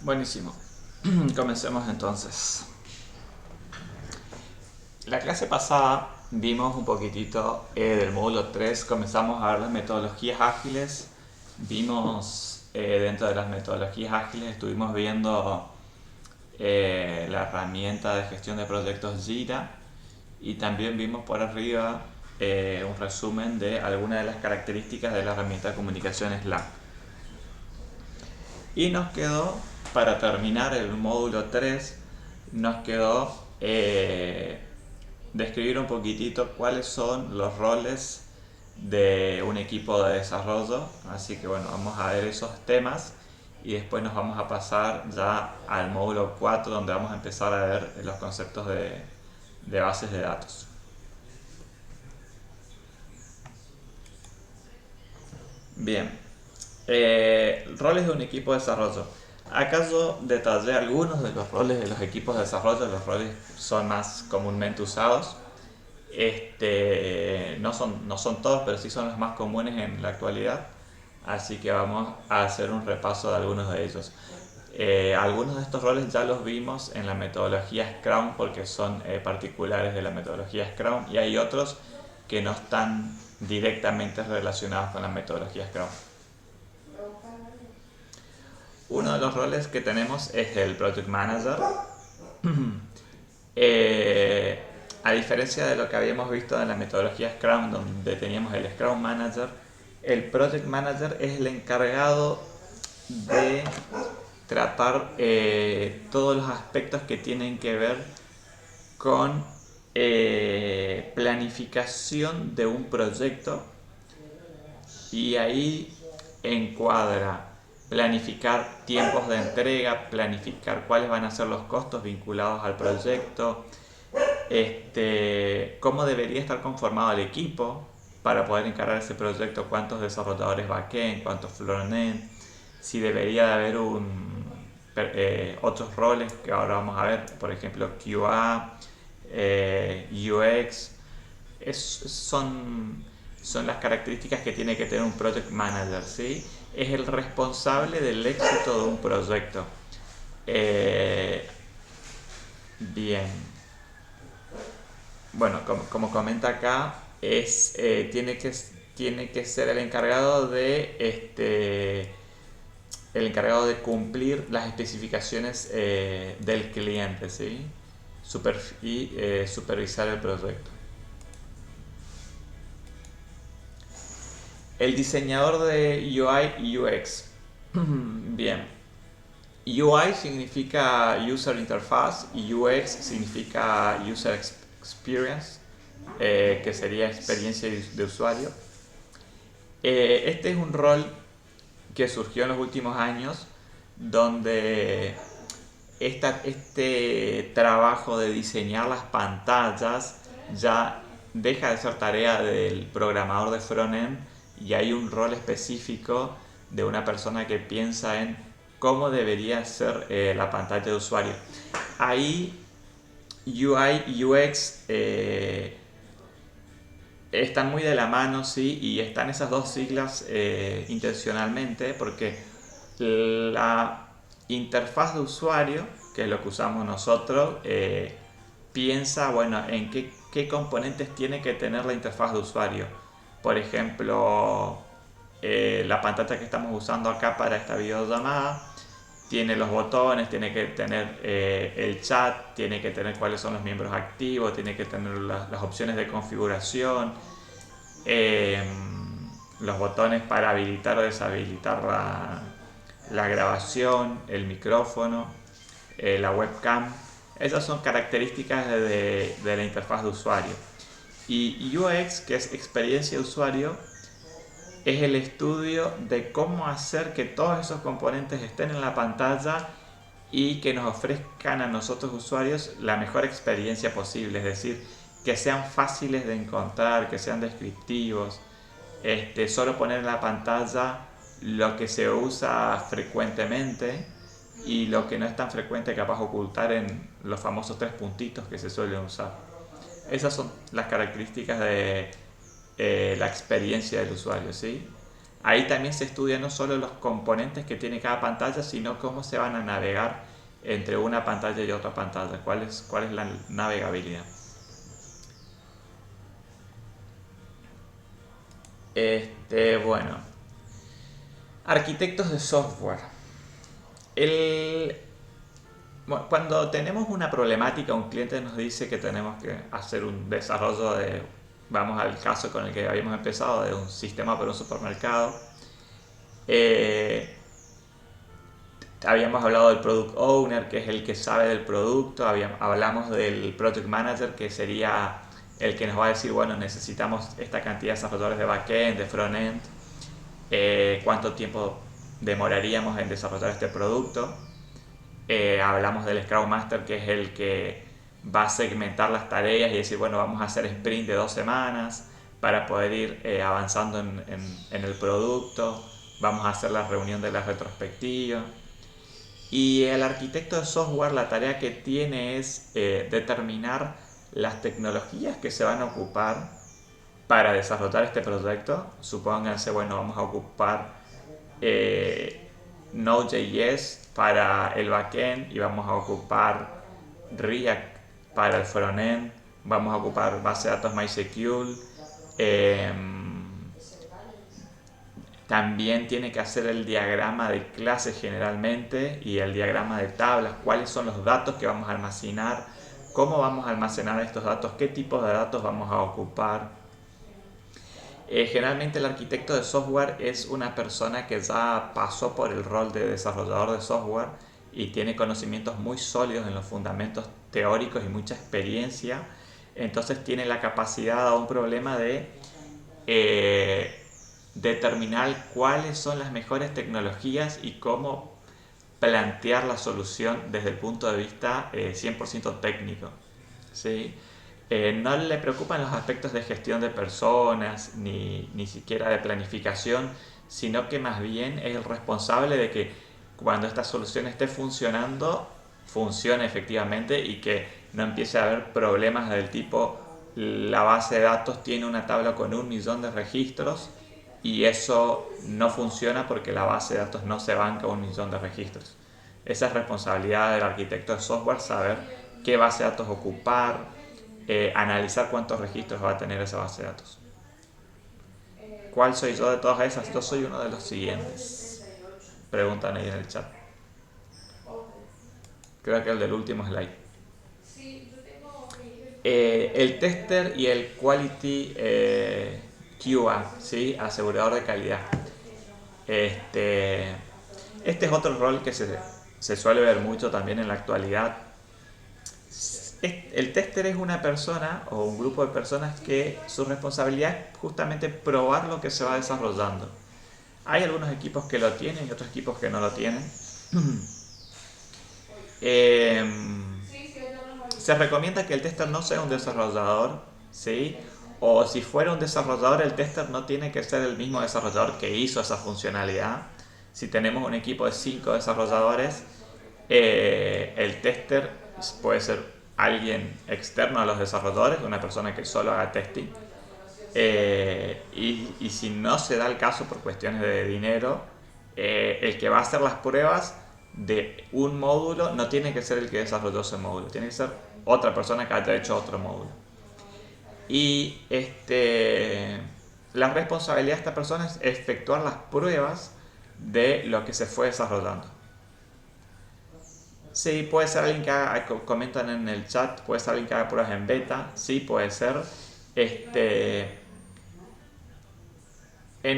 Buenísimo. Comencemos entonces. La clase pasada vimos un poquitito del módulo 3, comenzamos a ver las metodologías ágiles, vimos dentro de las metodologías ágiles, estuvimos viendo la herramienta de gestión de proyectos Jira y también vimos por arriba un resumen de algunas de las características de la herramienta de comunicación Slack. Y nos quedó, para terminar el módulo 3, nos quedó describir un poquitito cuáles son los roles de un equipo de desarrollo. Así que bueno, vamos a ver esos temas y después nos vamos a pasar ya al módulo 4, donde vamos a empezar a ver los conceptos de bases de datos. Bien, roles de un equipo de desarrollo. Acá yo detallé algunos de los roles de los equipos de desarrollo. Los roles son más comúnmente usados. No son todos, pero sí son los más comunes en la actualidad. Así que vamos a hacer un repaso de algunos de ellos. Algunos de estos roles ya los vimos en la metodología Scrum porque son particulares de la metodología Scrum, y hay otros que no están directamente relacionados con la metodología Scrum. Uno de los roles que tenemos es el Project Manager. A diferencia de lo que habíamos visto en la metodología Scrum, donde teníamos el Scrum Manager, el Project Manager es el encargado de tratar todos los aspectos que tienen que ver con planificación de un proyecto, y ahí encuadra planificar tiempos de entrega, planificar cuáles van a ser los costos vinculados al proyecto, cómo debería estar conformado el equipo para poder encarar ese proyecto, cuántos desarrolladores backend, cuántos frontend, si debería de haber otros roles que ahora vamos a ver, por ejemplo QA, UX. Son las características que tiene que tener un project manager, ¿sí? Es el responsable del éxito de un proyecto. Bien. Bueno, como comenta acá, tiene que ser el encargado de cumplir las especificaciones del cliente, ¿sí? Supervisar el proyecto. El diseñador de UI y UX. Bien. UI significa User Interface y UX significa User Experience, que sería experiencia de usuario. Este es un rol que surgió en los últimos años, donde este trabajo de diseñar las pantallas ya deja de ser tarea del programador de frontend, y hay un rol específico de una persona que piensa en cómo debería ser la pantalla de usuario. Ahí UI y UX están muy de la mano, sí, y están esas dos siglas intencionalmente, porque la interfaz de usuario, que es lo que usamos nosotros, piensa, bueno, en qué componentes tiene que tener la interfaz de usuario. Por ejemplo, la pantalla que estamos usando acá para esta videollamada tiene los botones, tiene que tener el chat, tiene que tener cuáles son los miembros activos, tiene que tener las opciones de configuración, los botones para habilitar o deshabilitar la grabación, el micrófono, la webcam. Esas son características de la interfaz de usuario. Y UX, que es experiencia de usuario, es el estudio de cómo hacer que todos esos componentes estén en la pantalla y que nos ofrezcan a nosotros usuarios la mejor experiencia posible, es decir, que sean fáciles de encontrar, que sean descriptivos, solo poner en la pantalla lo que se usa frecuentemente y lo que no es tan frecuente, capaz ocultar en los famosos 3 puntitos que se suelen usar. Esas son las características de la experiencia del usuario, ¿sí? Ahí también se estudia no solo los componentes que tiene cada pantalla, sino cómo se van a navegar entre una pantalla y otra pantalla, cuál es la navegabilidad. Bueno, arquitectos de software. Cuando tenemos una problemática, un cliente nos dice que tenemos que hacer un desarrollo de, vamos al caso con el que habíamos empezado, de un sistema para un supermercado. Habíamos hablado del Product Owner, que es el que sabe del producto. Hablamos del Project Manager, que sería el que nos va a decir, bueno, necesitamos esta cantidad de desarrolladores de backend, de frontend, cuánto tiempo demoraríamos en desarrollar este producto. Hablamos del Scrum Master, que es el que va a segmentar las tareas y decir, bueno, vamos a hacer sprint de 2 semanas para poder ir avanzando en el producto. Vamos a hacer la reunión de la retrospectiva. Y el arquitecto de software, la tarea que tiene es determinar las tecnologías que se van a ocupar para desarrollar este proyecto. Supónganse, bueno, vamos a ocupar Node.js para el backend y vamos a ocupar React para el frontend. Vamos a ocupar base de datos MySQL. También tiene que hacer el diagrama de clases generalmente y el diagrama de tablas, cuáles son los datos que vamos a almacenar, cómo vamos a almacenar estos datos, qué tipos de datos vamos a ocupar. Generalmente el arquitecto de software es una persona que ya pasó por el rol de desarrollador de software y tiene conocimientos muy sólidos en los fundamentos teóricos y mucha experiencia. Entonces tiene la capacidad a un problema de determinar cuáles son las mejores tecnologías y cómo plantear la solución desde el punto de vista 100% técnico, ¿sí? No le preocupan los aspectos de gestión de personas ni siquiera de planificación, sino que más bien es el responsable de que cuando esta solución esté funcionando, funcione efectivamente y que no empiece a haber problemas del tipo la base de datos tiene una tabla con 1 millón de registros y eso no funciona porque la base de datos no se banca 1 millón de registros. Esa es responsabilidad del arquitecto de software, saber qué base de datos ocupar, analizar cuántos registros va a tener esa base de datos. ¿Cuál soy yo de todas esas? Yo soy uno de los siguientes. Preguntan ahí en el chat. Creo que el del último slide. El tester y el quality QA, ¿sí? Asegurador de calidad. Este es otro rol que se suele ver mucho también en la actualidad. El tester es una persona o un grupo de personas que su responsabilidad es justamente probar lo que se va desarrollando. Hay algunos equipos que lo tienen y otros equipos que no lo tienen. Se recomienda que el tester no sea un desarrollador, ¿sí? O si fuera un desarrollador, el tester no tiene que ser el mismo desarrollador que hizo esa funcionalidad. Si tenemos un equipo de 5 desarrolladores, el tester puede ser alguien externo a los desarrolladores, una persona que solo haga testing. Y si no se da el caso por cuestiones de dinero, el que va a hacer las pruebas de un módulo no tiene que ser el que desarrolló ese módulo, tiene que ser otra persona que haya hecho otro módulo. Y la responsabilidad de esta persona es efectuar las pruebas de lo que se fue desarrollando. Sí, puede ser alguien que haga, comentan en el chat, puede ser alguien que haga pruebas en beta, sí, puede ser. En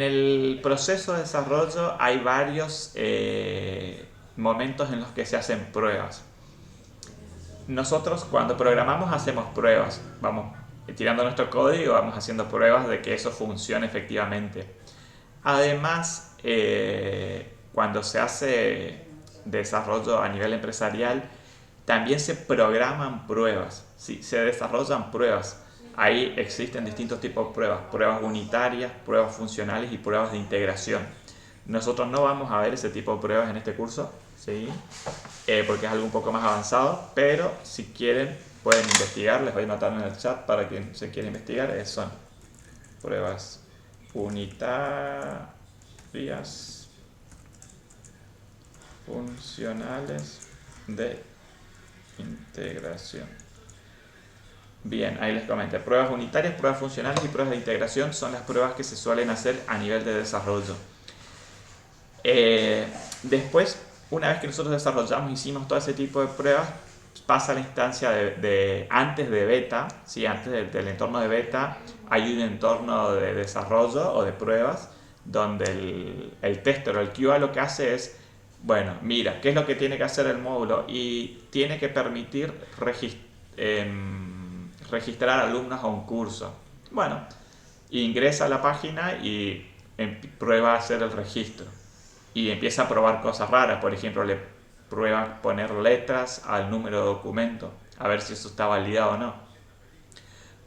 el proceso de desarrollo hay varios momentos en los que se hacen pruebas. Nosotros cuando programamos hacemos pruebas, vamos tirando nuestro código, vamos haciendo pruebas de que eso funcione efectivamente. Además, cuando se hace desarrollo a nivel empresarial, también se programan pruebas, ¿sí? Se desarrollan pruebas. Ahí existen distintos tipos de pruebas, pruebas unitarias, pruebas funcionales y pruebas de integración. Nosotros no vamos a ver ese tipo de pruebas en este curso, ¿sí? Porque es algo un poco más avanzado, pero si quieren pueden investigar, les voy a anotar en el chat para quien se quiera investigar, son pruebas unitarias vías funcionales de integración. Bien, ahí les comenté. Pruebas unitarias, pruebas funcionales y pruebas de integración son las pruebas que se suelen hacer a nivel de desarrollo. Después, una vez que nosotros desarrollamos, hicimos todo ese tipo de pruebas, pasa a la instancia de antes de beta, ¿sí? Antes del entorno de beta hay un entorno de desarrollo o de pruebas donde el tester o el QA lo que hace es, bueno, mira, ¿qué es lo que tiene que hacer el módulo? Y tiene que permitir registrar alumnos a un curso. Bueno, ingresa a la página y prueba a hacer el registro. Y empieza a probar cosas raras. Por ejemplo, le prueba poner letras al número de documento, a ver si eso está validado o no.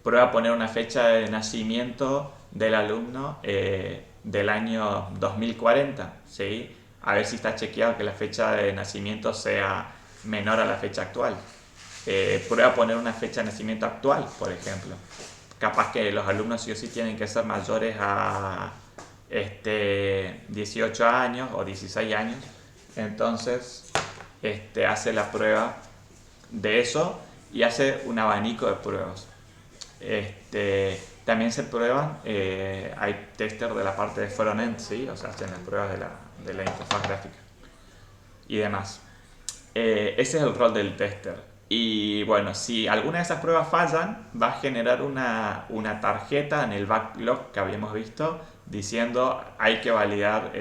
Prueba poner una fecha de nacimiento del alumno del año 2040, ¿sí? A ver si está chequeado que la fecha de nacimiento sea menor a la fecha actual. Prueba poner una fecha de nacimiento actual, por ejemplo. Capaz que los alumnos sí o sí tienen que ser mayores a 18 años o 16 años. Entonces hace la prueba de eso y hace un abanico de pruebas. También se prueban, hay tester de la parte de frontend, ¿sí? O sea, hacen las pruebas de la interfaz gráfica y demás. Ese es el rol del tester. Y bueno, si alguna de esas pruebas fallan, va a generar una tarjeta en el backlog que habíamos visto diciendo hay que validar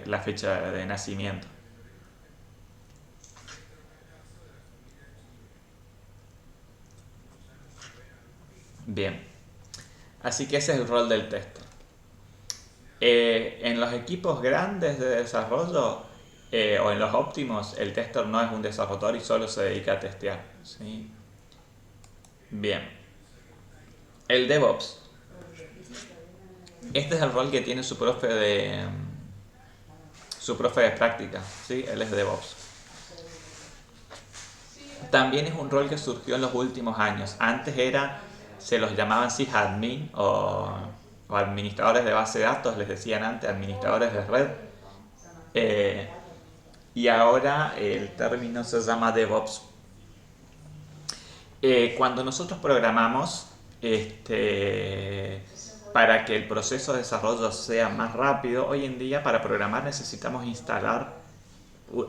la fecha de nacimiento. Bien, así que ese es el rol del tester. En los equipos grandes de desarrollo o en los óptimos, el tester no es un desarrollador y solo se dedica a testear, ¿sí? Bien, el DevOps. Este es el rol que tiene su profe de práctica, ¿sí? Él es DevOps. También es un rol que surgió en los últimos años. Antes se los llamaban sysadmin o administradores de base de datos, les decían antes administradores de red. Y ahora el término se llama DevOps. Cuando nosotros programamos, para que el proceso de desarrollo sea más rápido, hoy en día para programar necesitamos instalar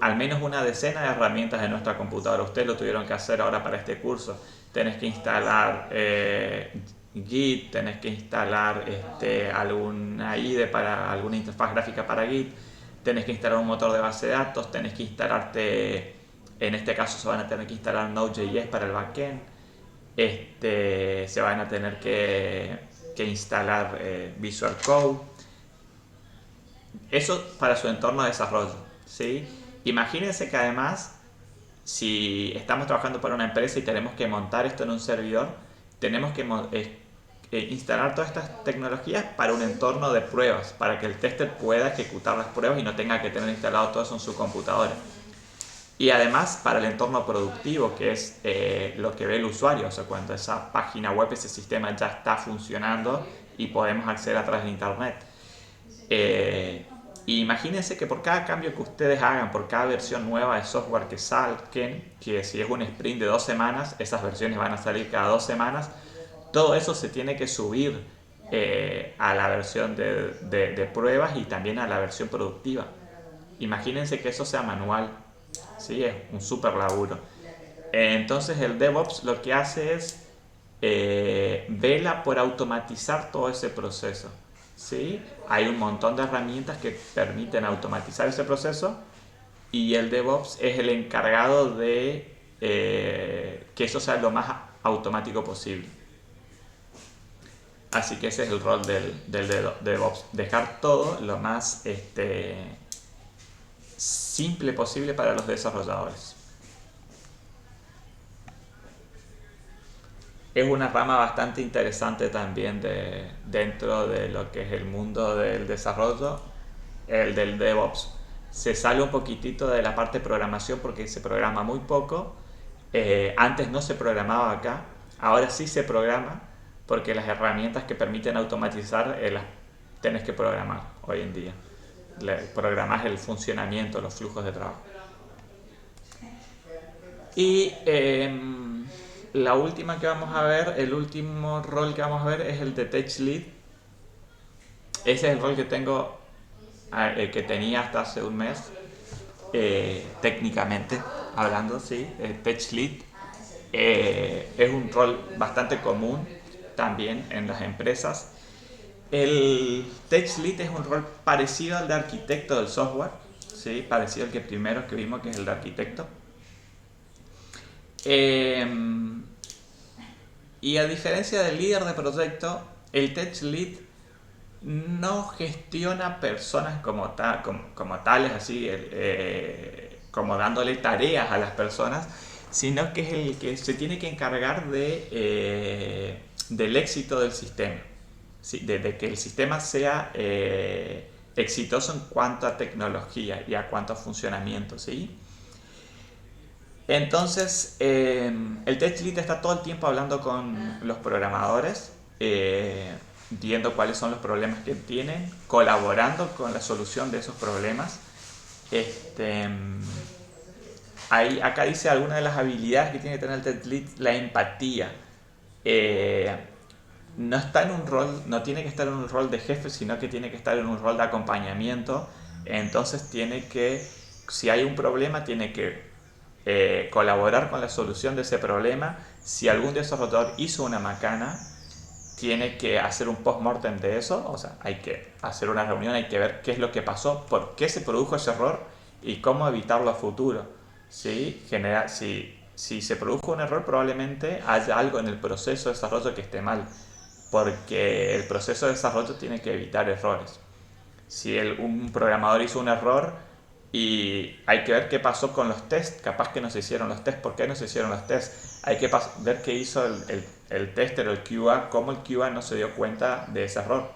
al menos una decena de herramientas en nuestra computadora. Ustedes lo tuvieron que hacer ahora para este curso. Tenés que instalar Git, tenés que instalar alguna IDE para alguna interfaz gráfica para Git, tenés que instalar un motor de base de datos, tenés que instalarte, en este caso se van a tener que instalar Node.js para el backend, se van a tener que instalar Visual Code. Eso para su entorno de desarrollo, ¿sí? Imagínense que además, si estamos trabajando para una empresa y tenemos que montar esto en un servidor, tenemos que instalar todas estas tecnologías para un entorno de pruebas, para que el tester pueda ejecutar las pruebas y no tenga que tener instalado todo eso en su computadora. Y además para el entorno productivo, que es lo que ve el usuario, o sea, cuando esa página web, ese sistema ya está funcionando y podemos acceder a través de internet. Imagínense que por cada cambio que ustedes hagan, por cada versión nueva de software que saquen, que si es un sprint de 2 semanas, esas versiones van a salir cada 2 semanas, todo eso se tiene que subir a la versión de pruebas y también a la versión productiva. Imagínense que eso sea manual, ¿sí? Es un súper laburo. Entonces el DevOps lo que hace es vela por automatizar todo ese proceso, ¿sí? Hay un montón de herramientas que permiten automatizar ese proceso y el DevOps es el encargado de que eso sea lo más automático posible. Así que ese es el rol del DevOps, dejar todo lo más simple posible para los desarrolladores. Es una rama bastante interesante también dentro de lo que es el mundo del desarrollo, el del DevOps. Se sale un poquitito de la parte de programación porque se programa muy poco. Antes no se programaba acá, ahora sí se programa porque las herramientas que permiten automatizar las tenés que programar hoy en día. programás el funcionamiento, los flujos de trabajo. Y la última que vamos a ver, el último rol que vamos a ver es el de Tech Lead. Ese es el rol que tengo, que tenía hasta hace un mes, técnicamente hablando, sí, Tech Lead. Es un rol bastante común también en las empresas. El Tech Lead es un rol parecido al de arquitecto del software, ¿sí? Parecido al que primero que vimos, que es el de arquitecto. Y a diferencia del líder de proyecto, el Tech Lead no gestiona personas como tales, así, como dándole tareas a las personas, sino que es el que se tiene que encargar del éxito del sistema. ¿Sí? De que el sistema sea exitoso en cuanto a tecnología y a cuanto a funcionamiento. ¿Sí? Entonces, el Tech Lead está todo el tiempo hablando con los programadores, viendo cuáles son los problemas que tienen, colaborando con la solución de esos problemas. Acá dice algunas de las habilidades que tiene que tener el Tech Lead: la empatía. No está en un rol, no tiene que estar en un rol de jefe, sino que tiene que estar en un rol de acompañamiento. Entonces tiene que, si hay un problema, tiene que colaborar con la solución de ese problema. Si algún desarrollador hizo una macana, tiene que hacer un post-mortem de eso, o sea, hay que hacer una reunión, hay que ver qué es lo que pasó, por qué se produjo ese error y cómo evitarlo a futuro. ¿Sí? Si se produjo un error, probablemente haya algo en el proceso de desarrollo que esté mal, porque el proceso de desarrollo tiene que evitar errores. Si un programador hizo un error y hay que ver qué pasó con los tests, capaz que no se hicieron los tests, por qué no se hicieron los tests, hay que ver qué hizo el tester o el QA, cómo el QA no se dio cuenta de ese error.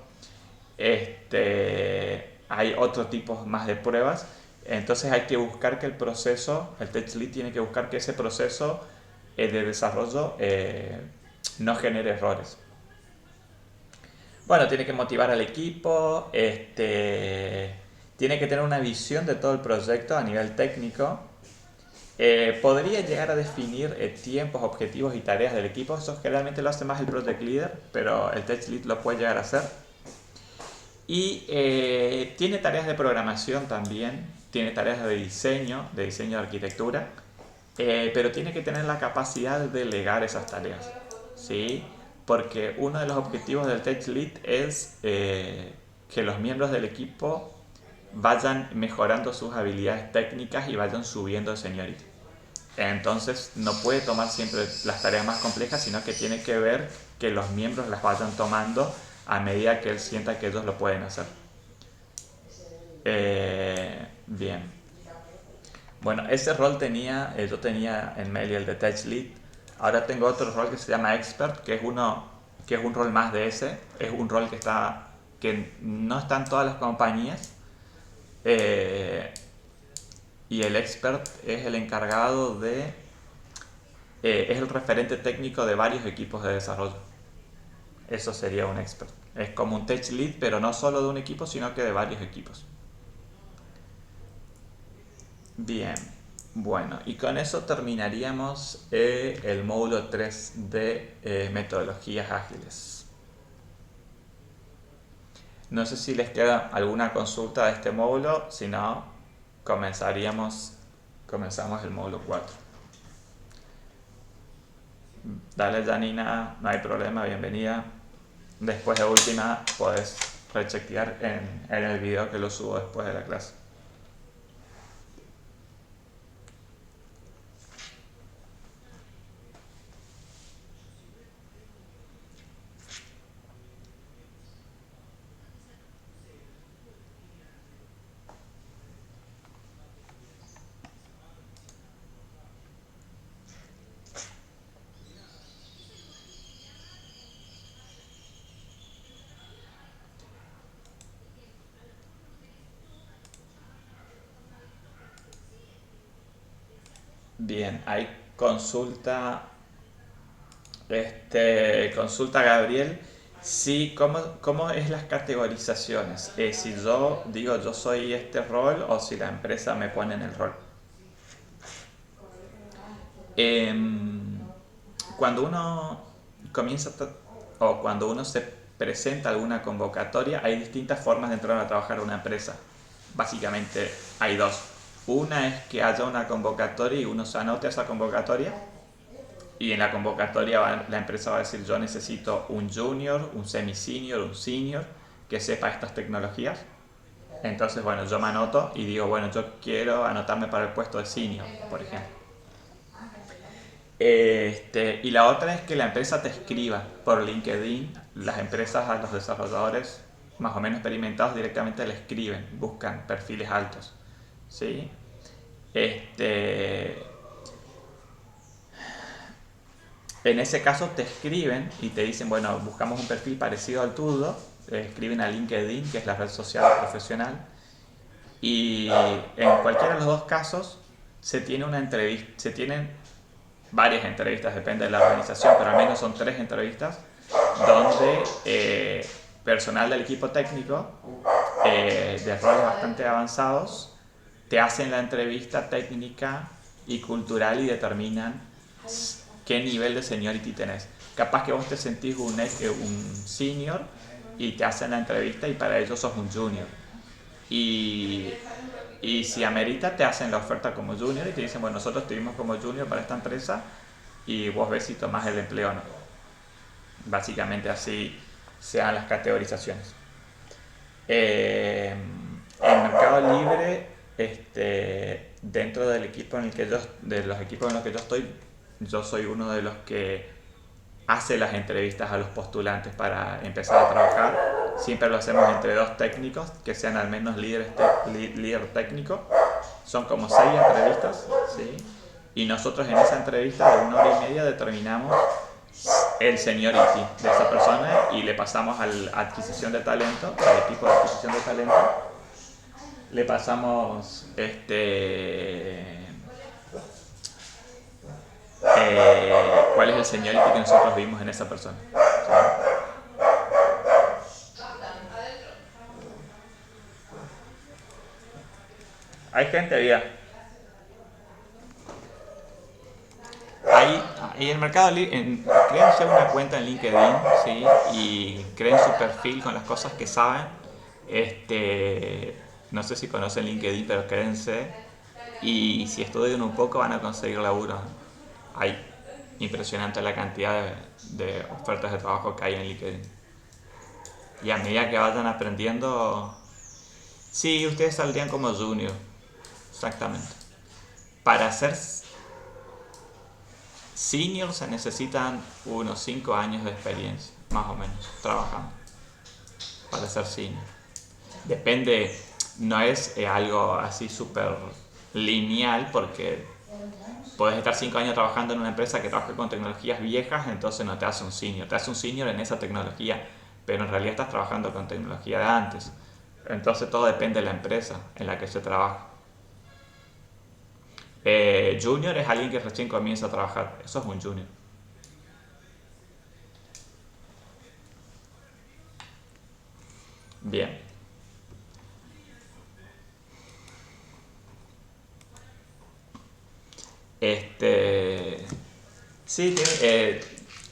Hay otro tipo más de pruebas, entonces hay que buscar que el proceso, el Tech Lead tiene que buscar que ese proceso de desarrollo no genere errores. Bueno, tiene que motivar al equipo, tiene que tener una visión de todo el proyecto a nivel técnico. Podría llegar a definir tiempos, objetivos y tareas del equipo. Eso generalmente lo hace más el Project Leader, pero el Tech Lead lo puede llegar a hacer. Y tiene tareas de programación también, tiene tareas de diseño de arquitectura, pero tiene que tener la capacidad de delegar esas tareas, ¿sí? Porque uno de los objetivos del Tech Lead es que los miembros del equipo vayan mejorando sus habilidades técnicas y vayan subiendo de seniority. Entonces no puede tomar siempre las tareas más complejas, sino que tiene que ver que los miembros las vayan tomando a medida que él sienta que ellos lo pueden hacer. Bien. Bueno, ese rol yo tenía en Meli el de Tech Lead. Ahora tengo otro rol que se llama Expert, que es un rol más de ese. Es un rol que no está en todas las compañías. Y el Expert es el encargado es el referente técnico de varios equipos de desarrollo. Eso sería un Expert. Es como un Tech Lead, pero no solo de un equipo, sino que de varios equipos. Bien, bueno, y con eso terminaríamos el módulo 3 de metodologías ágiles. No sé si les queda alguna consulta de este módulo, si no, comenzamos el módulo 4. Dale, Janina, no hay problema, bienvenida. Después de última, podés rechequear en el video que lo subo después de la clase. Bien, hay consulta, consulta Gabriel. Sí, ¿cómo es las categorizaciones? Si yo digo yo soy este rol o si la empresa me pone en el rol. Em, Cuando uno comienza o cuando uno se presenta a alguna convocatoria, hay distintas formas de entrar a trabajar a una empresa. Básicamente hay dos. Una es que haya una convocatoria y uno se anote a esa convocatoria y en la convocatoria la empresa va a decir yo necesito un junior, un semi-senior, un senior que sepa estas tecnologías. Entonces, bueno, yo me anoto y digo, bueno, yo quiero anotarme para el puesto de senior, por ejemplo. Y la otra es que la empresa te escriba por LinkedIn. Las empresas a los desarrolladores más o menos experimentados directamente le escriben, buscan perfiles altos. ¿Sí? Este, en ese caso te escriben y te dicen, bueno, buscamos un perfil parecido al tuyo. Escriben a LinkedIn, que es la red social profesional. Y en cualquiera de los dos casos se tiene una entrevista, se tienen varias entrevistas, depende de la organización, pero al menos son 3 entrevistas donde personal del equipo técnico de roles bastante avanzados te hacen la entrevista técnica y cultural y determinan qué nivel de seniority tenés. Capaz que vos te sentís un senior y te hacen la entrevista y para ellos sos un junior. Y, y si amerita, te hacen la oferta como junior y te dicen, bueno, nosotros te dimos como junior para esta empresa y vos ves si tomás el empleo o no. Básicamente así sean las categorizaciones. En Mercado Libre, dentro del equipo en el que de los equipos en los que yo estoy, yo soy uno de los que hace las entrevistas a los postulantes para empezar a trabajar. Siempre lo hacemos entre 2 técnicos que sean al menos líder técnico. Son como 6 entrevistas, ¿sí? Y nosotros en esa entrevista de 1 hora y media determinamos el seniority de esa persona y le pasamos a la adquisición de talento, al equipo de adquisición de talento, le pasamos cuál es el seniority que nosotros vimos en esa persona. Hay gente, había. Ahí en Mercado Libre, créense una cuenta en LinkedIn, ¿sí? Y creen su perfil con las cosas que saben. No sé si conocen LinkedIn, pero créense. Y si estudian un poco van a conseguir laburo. Hay impresionante la cantidad de ofertas de trabajo que hay en LinkedIn. Y a medida que vayan aprendiendo, sí, ustedes saldrían como junior, exactamente. Para ser senior se necesitan unos 5 años de experiencia, más o menos, trabajando, para ser senior. Depende, no es algo así súper lineal, porque puedes estar 5 años trabajando en una empresa que trabaja con tecnologías viejas, entonces no te hace un senior, te hace un senior en esa tecnología, pero en realidad estás trabajando con tecnología de antes. Entonces todo depende de la empresa en la que se trabaja. Junior es alguien que recién comienza a trabajar, eso es un junior. Bien. Este, sí,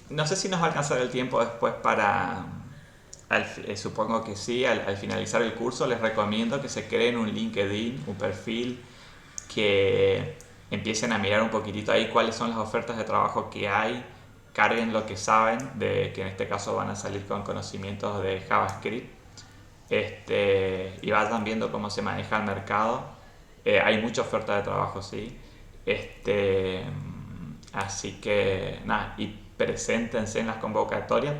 no sé si nos va a alcanzar el tiempo después para, supongo que sí, al finalizar el curso les recomiendo que se creen un LinkedIn, un perfil, que empiecen a mirar un poquitito ahí cuáles son las ofertas de trabajo que hay, carguen lo que saben, de que en este caso van a salir con conocimientos de JavaScript, y vayan viendo cómo se maneja el mercado. Hay mucha oferta de trabajo, sí. Así que nada, y preséntense en las convocatorias,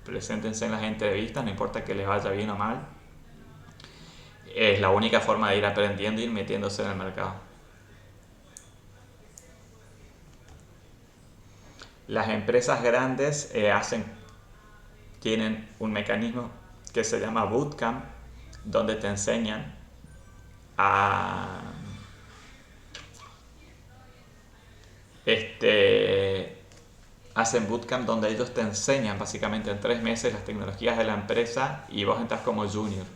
preséntense en las entrevistas, no importa que les vaya bien o mal. Es la única forma de ir aprendiendo y ir metiéndose en el mercado. Las empresas grandes tienen un mecanismo que se llama bootcamp, donde te enseñan a, hacen bootcamp donde ellos te enseñan básicamente en 3 meses las tecnologías de la empresa y vos entras como junior.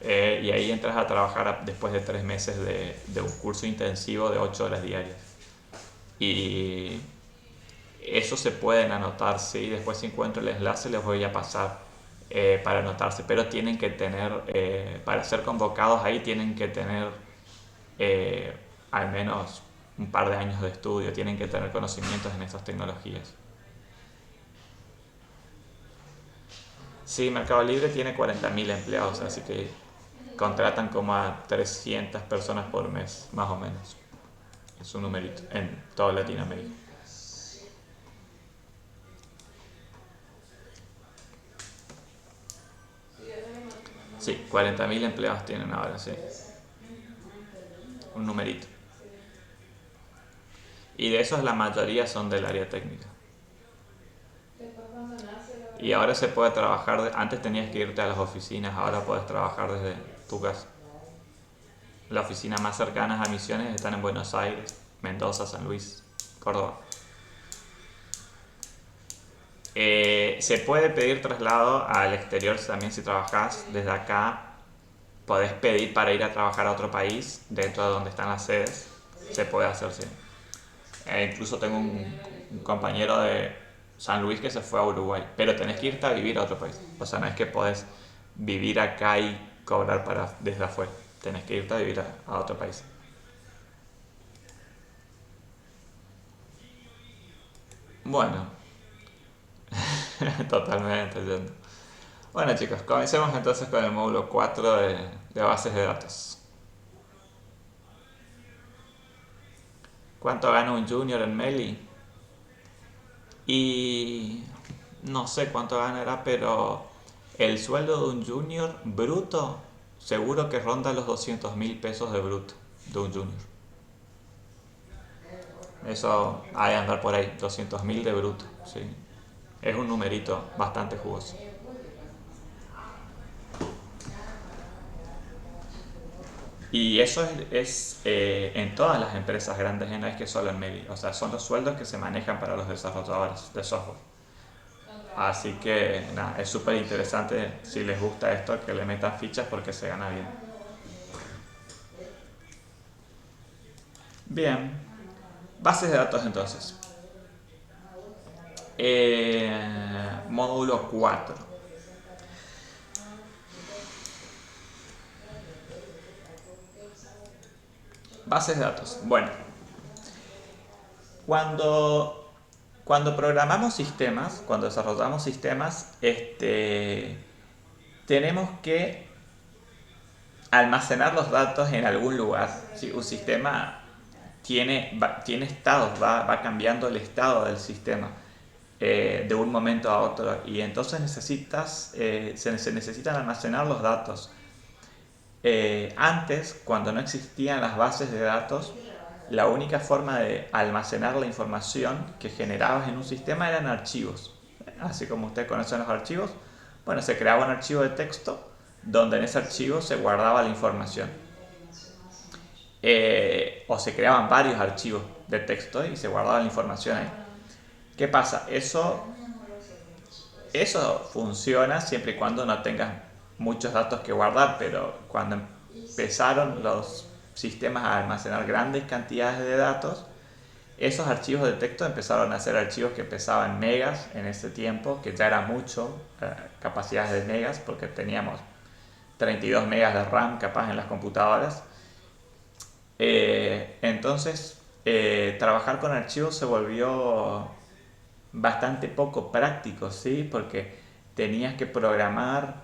Y ahí entras a trabajar después de 3 meses de un curso intensivo de 8 horas diarias. Y eso se pueden anotar, sí. Después si encuentro el enlace les voy a pasar para anotarse. Pero tienen que tener, para ser convocados ahí tienen que tener al menos un par de años de estudio. Tienen que tener conocimientos en esas tecnologías. Sí, Mercado Libre tiene 40.000 empleados, así que contratan como a 300 personas por mes, más o menos. Es un numerito en toda Latinoamérica. Sí, 40.000 empleados tienen ahora, sí. Un numerito. Y de esos la mayoría son del área técnica. Y ahora se puede trabajar, antes tenías que irte a las oficinas, ahora puedes trabajar desde tu casa. Las oficinas más cercanas a Misiones están en Buenos Aires, Mendoza, San Luis, Córdoba. Se puede pedir traslado al exterior también si trabajas desde acá. Podés pedir para ir a trabajar a otro país dentro de donde están las sedes. Se puede hacer, sí. Incluso tengo un compañero de San Luis que se fue a Uruguay, pero tenés que irte a vivir a otro país. O sea, no es que podés vivir acá y cobrar desde afuera. Tenés que irte a vivir a otro país. Bueno, totalmente. Entiendo. Bueno chicos, comencemos entonces con el módulo 4 de bases de datos. ¿Cuánto gana un junior en Meli? Y no sé cuánto ganará, pero el sueldo de un junior bruto seguro que ronda los 200.000 pesos de bruto de un junior. Eso ha de andar por ahí, 200.000 de bruto, sí. Es un numerito bastante jugoso. Y eso es en todas las empresas grandes, no es que solo en Meli. O sea, son los sueldos que se manejan para los desarrolladores de software. Así que nada, es súper interesante si les gusta esto que le metan fichas porque se gana bien. Bien, bases de datos entonces. Módulo 4. Bases de datos. Bueno, cuando, cuando programamos sistemas, cuando desarrollamos sistemas, tenemos que almacenar los datos en algún lugar. ¿Sí? Un sistema tiene estados, va cambiando el estado del sistema de un momento a otro y entonces se necesitan almacenar los datos. Antes, cuando no existían las bases de datos, la única forma de almacenar la información que generabas en un sistema eran archivos. Así como ustedes conocen los archivos, bueno, se creaba un archivo de texto donde en ese archivo se guardaba la información. O se creaban varios archivos de texto y se guardaba la información ahí. ¿Qué pasa? Eso funciona siempre y cuando no tengas muchos datos que guardar, pero cuando empezaron los sistemas a almacenar grandes cantidades de datos, esos archivos de texto empezaron a ser archivos que pesaban megas en ese tiempo, que ya era mucho, capacidades de megas, porque teníamos 32 megas de RAM capaz en las computadoras. Entonces, trabajar con archivos se volvió bastante poco práctico, ¿sí? Porque tenías que programar,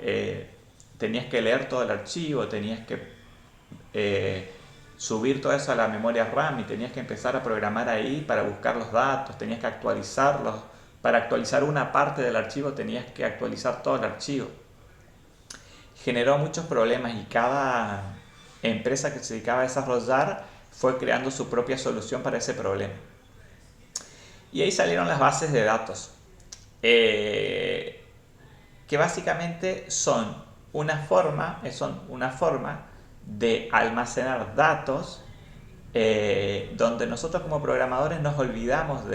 tenías que leer todo el archivo, tenías que subir todo eso a la memoria RAM y tenías que empezar a programar ahí para buscar los datos, tenías que actualizarlos. Para actualizar una parte del archivo tenías que actualizar todo el archivo. Generó muchos problemas y cada empresa que se dedicaba a desarrollar fue creando su propia solución para ese problema. Y ahí salieron las bases de datos, que básicamente son una forma de almacenar datos donde nosotros como programadores nos olvidamos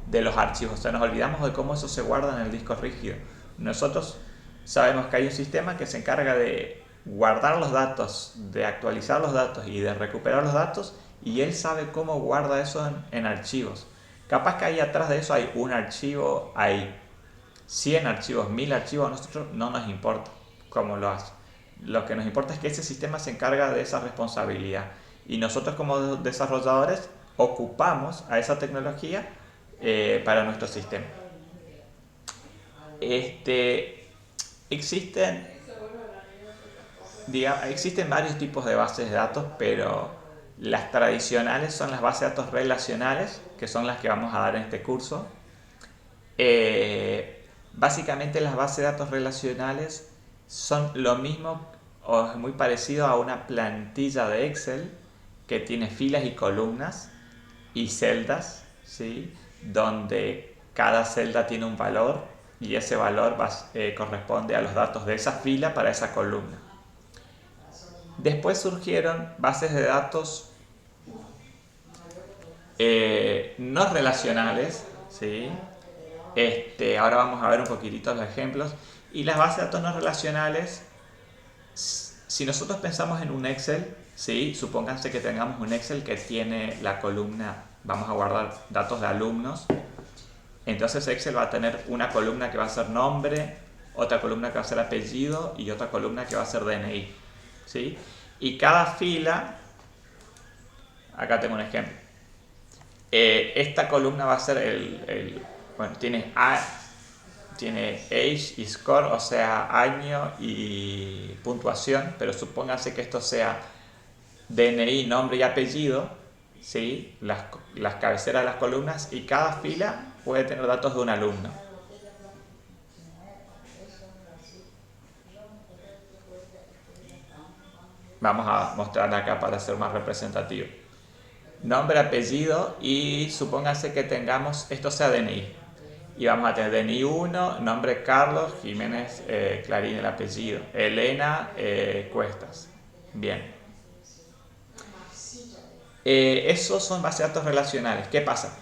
de los archivos. O sea, nos olvidamos de cómo eso se guarda en el disco rígido. Nosotros sabemos que hay un sistema que se encarga de guardar los datos, de actualizar los datos y de recuperar los datos, y él sabe cómo guarda eso en archivos. Capaz que ahí atrás de eso hay un archivo, hay 100 archivos, 1000 archivos, a nosotros no nos importa cómo lo hace. Lo que nos importa es que ese sistema se encarga de esa responsabilidad, y nosotros como desarrolladores ocupamos a esa tecnología para nuestro sistema. Existen, existen varios tipos de bases de datos, pero las tradicionales son las bases de datos relacionales, que son las que vamos a dar en este curso. Básicamente las bases de datos relacionales son lo mismo o es muy parecido a una plantilla de Excel que tiene filas y columnas y celdas, ¿sí? Donde cada celda tiene un valor y ese valor corresponde a los datos de esa fila para esa columna. Después surgieron bases de datos no relacionales, ¿sí? Ahora vamos a ver un poquitito los ejemplos. Y las bases de datos no relacionales, si nosotros pensamos en un Excel, ¿sí? Supónganse que tengamos un Excel que tiene la columna, vamos a guardar datos de alumnos. Entonces Excel va a tener una columna que va a ser nombre, otra columna que va a ser apellido y otra columna que va a ser DNI, ¿sí? Y cada fila, acá tengo un ejemplo, esta columna va a ser bueno, tiene age y score, o sea, año y puntuación, pero supónganse que esto sea DNI, nombre y apellido, ¿sí? Las cabeceras de las columnas, y cada fila puede tener datos de un alumno. Vamos a mostrarla acá para ser más representativo. Nombre, apellido, y supónganse que tengamos, esto sea DNI. Y vamos a tener DNI 1, nombre Carlos, Jiménez Clarín el apellido, Elena Cuestas. Bien. Esos son bases de datos relacionales. ¿Qué pasa?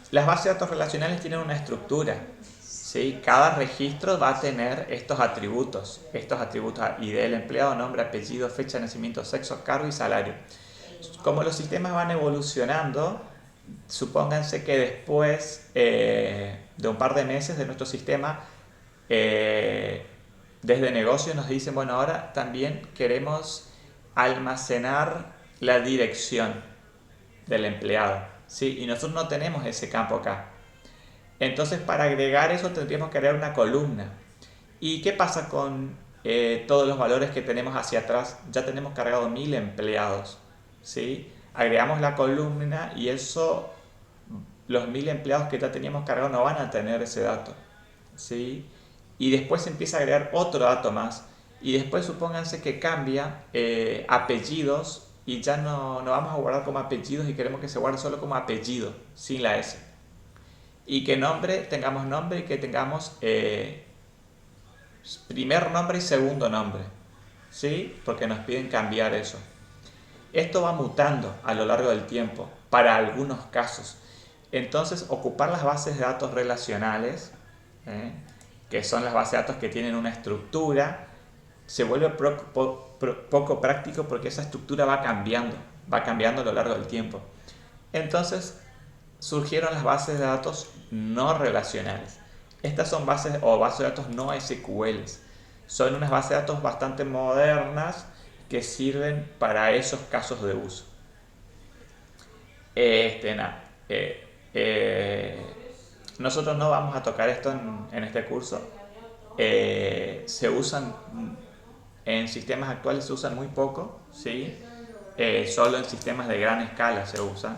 Las bases de datos relacionales tienen una estructura, ¿sí? Cada registro va a tener estos atributos ID del empleado, nombre, apellido, fecha de nacimiento, sexo, cargo y salario. Como los sistemas van evolucionando, supónganse que después de un par de meses de nuestro sistema, desde negocio nos dicen, bueno, ahora también queremos almacenar la dirección del empleado, ¿sí? Y nosotros no tenemos ese campo acá. Entonces, para agregar eso tendríamos que agregar una columna. ¿Y qué pasa con todos los valores que tenemos hacia atrás? Ya tenemos cargado 1000 empleados, ¿sí? Agregamos la columna y eso, los 1000 empleados que ya teníamos cargados no van a tener ese dato, ¿sí? Y después se empieza a agregar otro dato más. Y después supónganse que cambia apellidos, y ya no vamos a guardar como apellidos y queremos que se guarde solo como apellido, sin la S. Y que nombre, tengamos nombre y que tengamos primer nombre y segundo nombre, ¿sí? Porque nos piden cambiar eso. Esto va mutando a lo largo del tiempo para algunos casos. Entonces, ocupar las bases de datos relacionales, que son las bases de datos que tienen una estructura, se vuelve poco práctico porque esa estructura va cambiando a lo largo del tiempo. Entonces surgieron las bases de datos no relacionales. Estas son bases de datos no SQLs. Son unas bases de datos bastante modernas que sirven para esos casos de uso. Nosotros no vamos a tocar esto en este curso. Se usan en sistemas actuales, se usan muy poco, ¿sí? Solo en sistemas de gran escala se usan,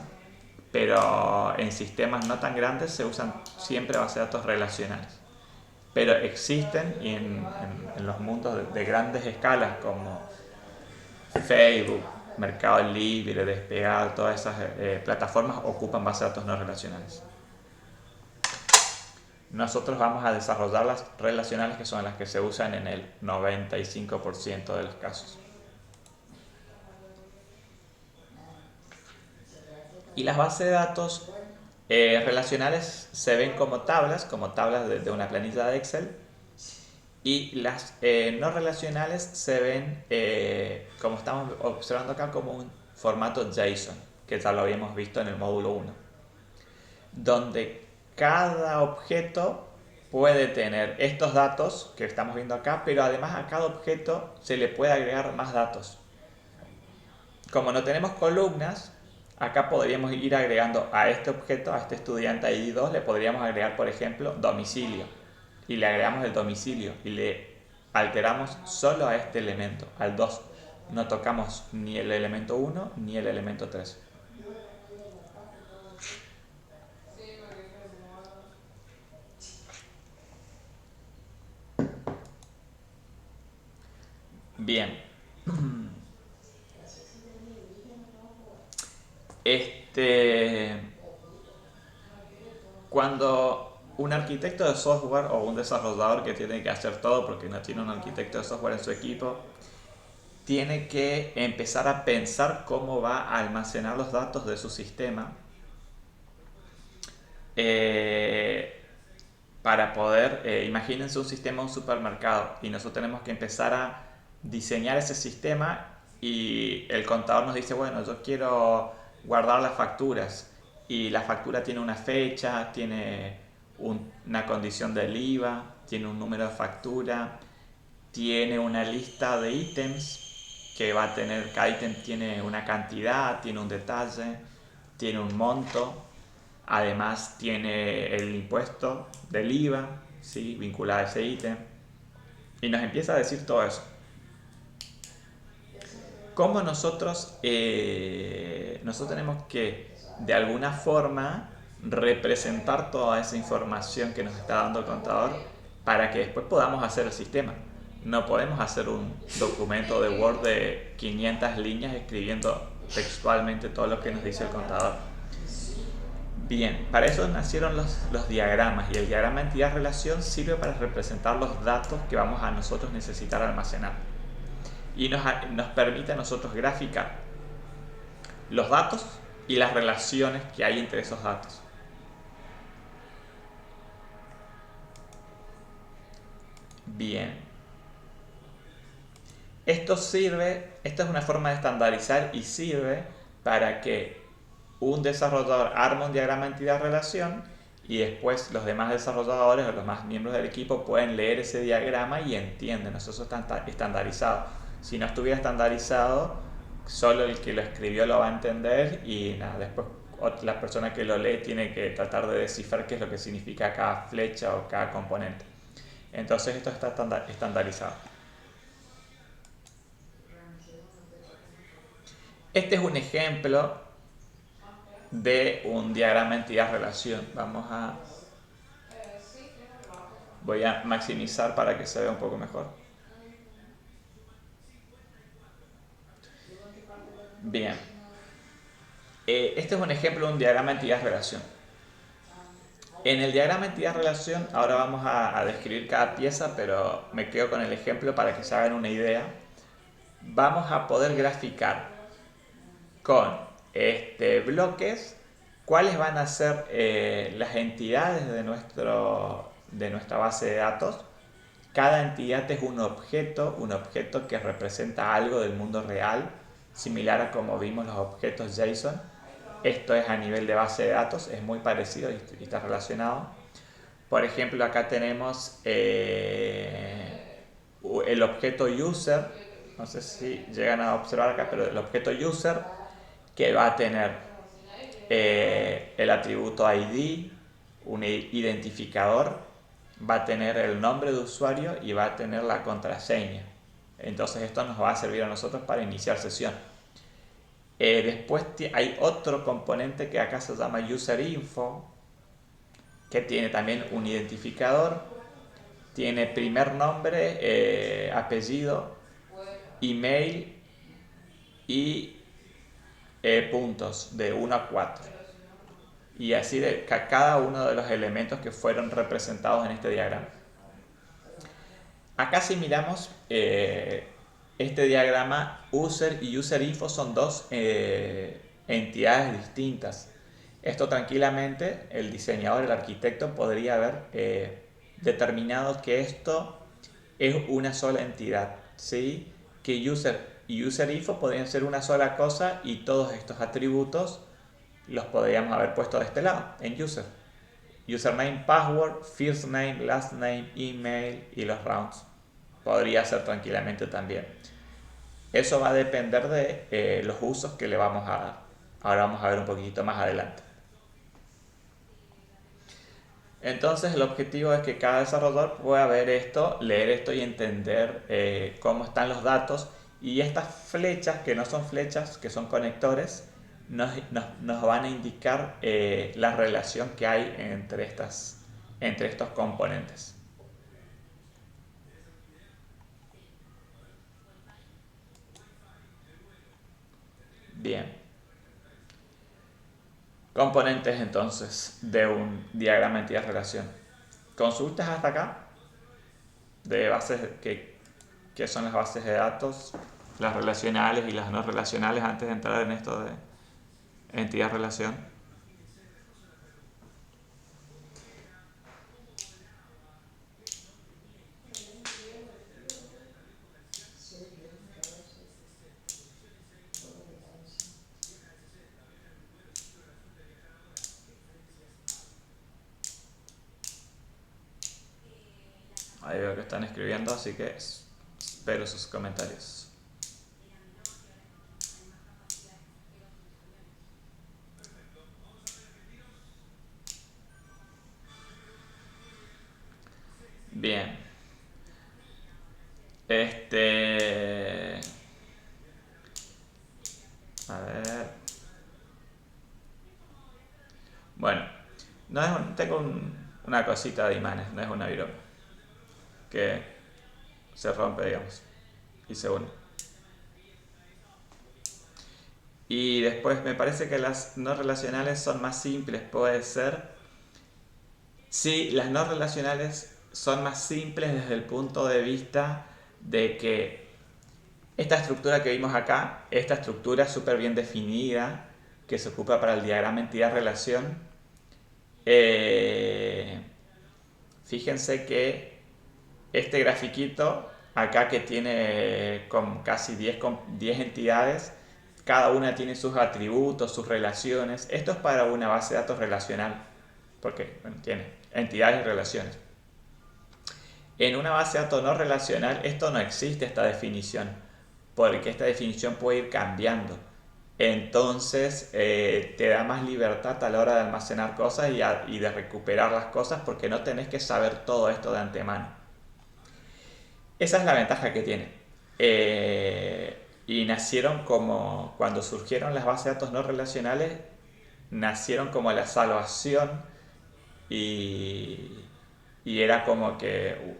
pero en sistemas no tan grandes se usan siempre bases de datos relacionales. Pero existen en los mundos de grandes escalas como Facebook, Mercado Libre, Despegar, todas esas plataformas ocupan bases de datos no relacionales. Nosotros vamos a desarrollar las relacionales, que son las que se usan en el 95% de los casos. Y las bases de datos Relacionales se ven como tablas de una planilla de Excel, y las no relacionales se ven, como estamos observando acá, como un formato JSON, que ya lo habíamos visto en el módulo 1, donde cada objeto puede tener estos datos que estamos viendo acá, pero además a cada objeto se le puede agregar más datos. Como no tenemos columnas, acá podríamos ir agregando a este objeto, a este estudiante ID 2, le podríamos agregar, por ejemplo, domicilio. Y le agregamos el domicilio y le alteramos solo a este elemento, al 2. No tocamos ni el elemento 1 ni el elemento 3. Bien. Cuando un arquitecto de software o un desarrollador que tiene que hacer todo porque no tiene un arquitecto de software en su equipo, tiene que empezar a pensar cómo va a almacenar los datos de su sistema, para poder, imagínense un sistema de un supermercado y nosotros tenemos que empezar a diseñar ese sistema, y el contador nos dice, bueno, yo quiero guardar las facturas, y la factura tiene una fecha, tiene una condición del IVA, tiene un número de factura, tiene una lista de ítems que va a tener, cada ítem tiene una cantidad, tiene un detalle, tiene un monto, además tiene el impuesto del IVA, ¿sí?, vinculado a ese ítem, y nos empieza a decir todo eso. ¿Cómo nosotros tenemos que, de alguna forma, representar toda esa información que nos está dando el contador para que después podamos hacer el sistema? No podemos hacer un documento de Word de 500 líneas escribiendo textualmente todo lo que nos dice el contador. Bien, para eso nacieron los diagramas, y el diagrama entidad-relación sirve para representar los datos que vamos a nosotros necesitar almacenar, y nos permite a nosotros graficar los datos y las relaciones que hay entre esos datos. Bien. Esto es una forma de estandarizar y sirve para que un desarrollador arme un diagrama entidad-relación y después los demás desarrolladores o los demás miembros del equipo pueden leer ese diagrama y entienden. Eso está estandarizado. Si no estuviera estandarizado, solo el que lo escribió lo va a entender, y nada, después la persona que lo lee tiene que tratar de descifrar qué es lo que significa cada flecha o cada componente. Entonces esto está estandarizado. Este es un ejemplo de un diagrama entidad-relación. Voy a maximizar para que se vea un poco mejor. Bien. Este es un ejemplo de un diagrama entidad-relación. En el diagrama entidad-relación, ahora vamos a describir cada pieza, pero me quedo con el ejemplo para que se hagan una idea. Vamos a poder graficar con bloques cuáles van a ser las entidades de nuestra base de datos. Cada entidad es un objeto que representa algo del mundo real, similar a como vimos los objetos JSON. Esto es a nivel de base de datos, es muy parecido y está relacionado. Por ejemplo, acá tenemos el objeto user, no sé si llegan a observar acá, pero el objeto user, que va a tener el atributo ID, un identificador, va a tener el nombre de usuario y va a tener la contraseña. Entonces esto nos va a servir a nosotros para iniciar sesión. Después hay otro componente que acá se llama UserInfo, que tiene también un identificador, tiene primer nombre, apellido, email y puntos de 1 a 4. Y así de cada uno de los elementos que fueron representados en este diagrama. Acá si miramos este diagrama, user y userinfo son dos entidades distintas. Esto tranquilamente el diseñador, el arquitecto podría haber determinado que esto es una sola entidad, ¿sí? Que user y userinfo podrían ser una sola cosa y todos estos atributos los podríamos haber puesto de este lado, en user. Username, password, first name, last name, email y los rounds. Podría ser tranquilamente también. Eso va a depender de los usos que le vamos a dar. Ahora vamos a ver un poquitito más adelante. Entonces el objetivo es que cada desarrollador pueda ver esto, leer esto y entender cómo están los datos, y estas flechas, que no son flechas, que son conectores, nos van a indicar la relación que hay entre estos componentes. Bien. Componentes entonces de un diagrama entidad-relación. Consultas hasta acá de bases que son las bases de datos, las relacionales y las no relacionales, antes de entrar en esto de entidad-relación. Ahí veo que están escribiendo, así que espero sus comentarios. Bien. A ver. Bueno, no es tengo una cosita de imanes, no es una viroma, que se rompe, digamos, y se une. Y después me parece que las no relacionales son más simples, puede ser. Sí, las no relacionales son más simples desde el punto de vista de que esta estructura que vimos acá, esta estructura súper bien definida, que se ocupa para el diagrama entidad-relación, fíjense que este grafiquito acá, que tiene con casi 10 entidades, cada una tiene sus atributos, sus relaciones. Esto es para una base de datos relacional, porque bueno, tiene entidades y relaciones. En una base de datos no relacional esto no existe, esta definición, porque esta definición puede ir cambiando. Entonces te da más libertad a la hora de almacenar cosas y de recuperar las cosas, porque no tenés que saber todo esto de antemano. Esa es la ventaja que tiene. Y nacieron como, cuando surgieron las bases de datos no relacionales, nacieron como la salvación, y, y era como que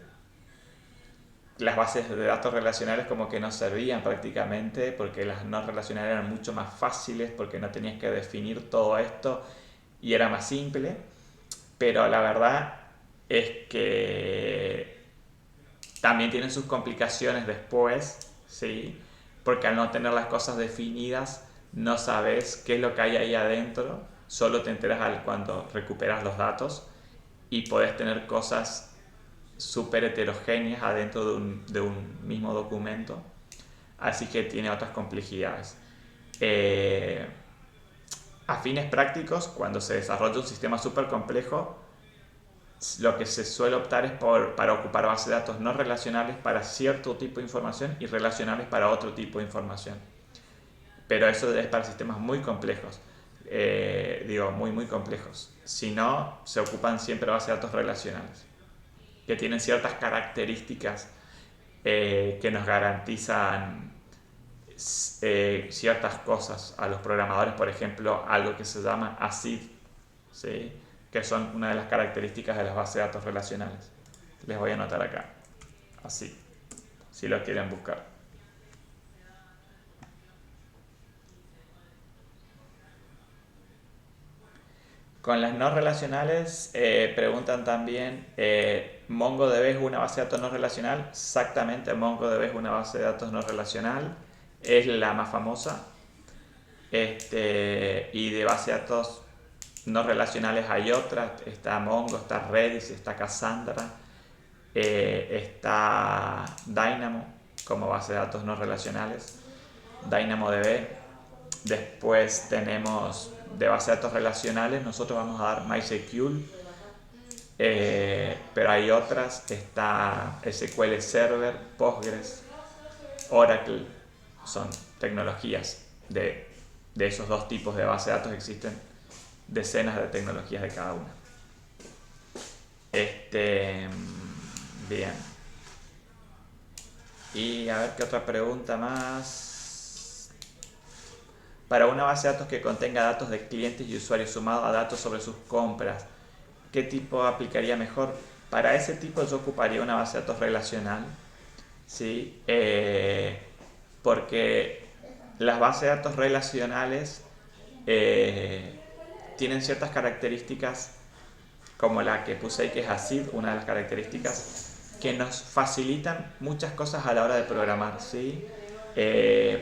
las bases de datos relacionales como que no servían prácticamente, porque las no relacionales eran mucho más fáciles, porque no tenías que definir todo esto y era más simple. Pero la verdad es que también tienen sus complicaciones después, ¿sí? Porque al no tener las cosas definidas, no sabes qué es lo que hay ahí adentro, solo te enteras cuando recuperas los datos, y podés tener cosas súper heterogéneas adentro de un mismo documento, así que tiene otras complejidades. A fines prácticos, cuando se desarrolla un sistema súper complejo, lo que se suele optar es para ocupar bases de datos no relacionales para cierto tipo de información y relacionales para otro tipo de información. Pero eso es para sistemas muy complejos, digo, muy muy complejos. Si no, se ocupan siempre bases de datos relacionales, que tienen ciertas características que nos garantizan ciertas cosas a los programadores. Por ejemplo, algo que se llama ACID, ¿sí? Que son una de las características de las bases de datos relacionales. Les voy a anotar acá, así, si lo quieren buscar. Con las no relacionales preguntan también, ¿MongoDB es una base de datos no relacional? Exactamente, MongoDB es una base de datos no relacional, es la más famosa. Y de base de datos no relacionales hay otras, está Mongo, está Redis, está Cassandra, está Dynamo como base de datos no relacionales, DynamoDB. Después tenemos de base de datos relacionales, nosotros vamos a dar MySQL, pero hay otras, está SQL Server, Postgres, Oracle, son tecnologías de esos dos tipos de base de datos, existen decenas de tecnologías de cada una. Bien. Y a ver qué otra pregunta más. Para una base de datos que contenga datos de clientes y usuarios sumados a datos sobre sus compras, ¿qué tipo aplicaría mejor? Para ese tipo yo ocuparía una base de datos relacional, ¿sí? Porque las bases de datos relacionales tienen ciertas características, como la que puse ahí, que es ACID, una de las características que nos facilitan muchas cosas a la hora de programar, ¿sí?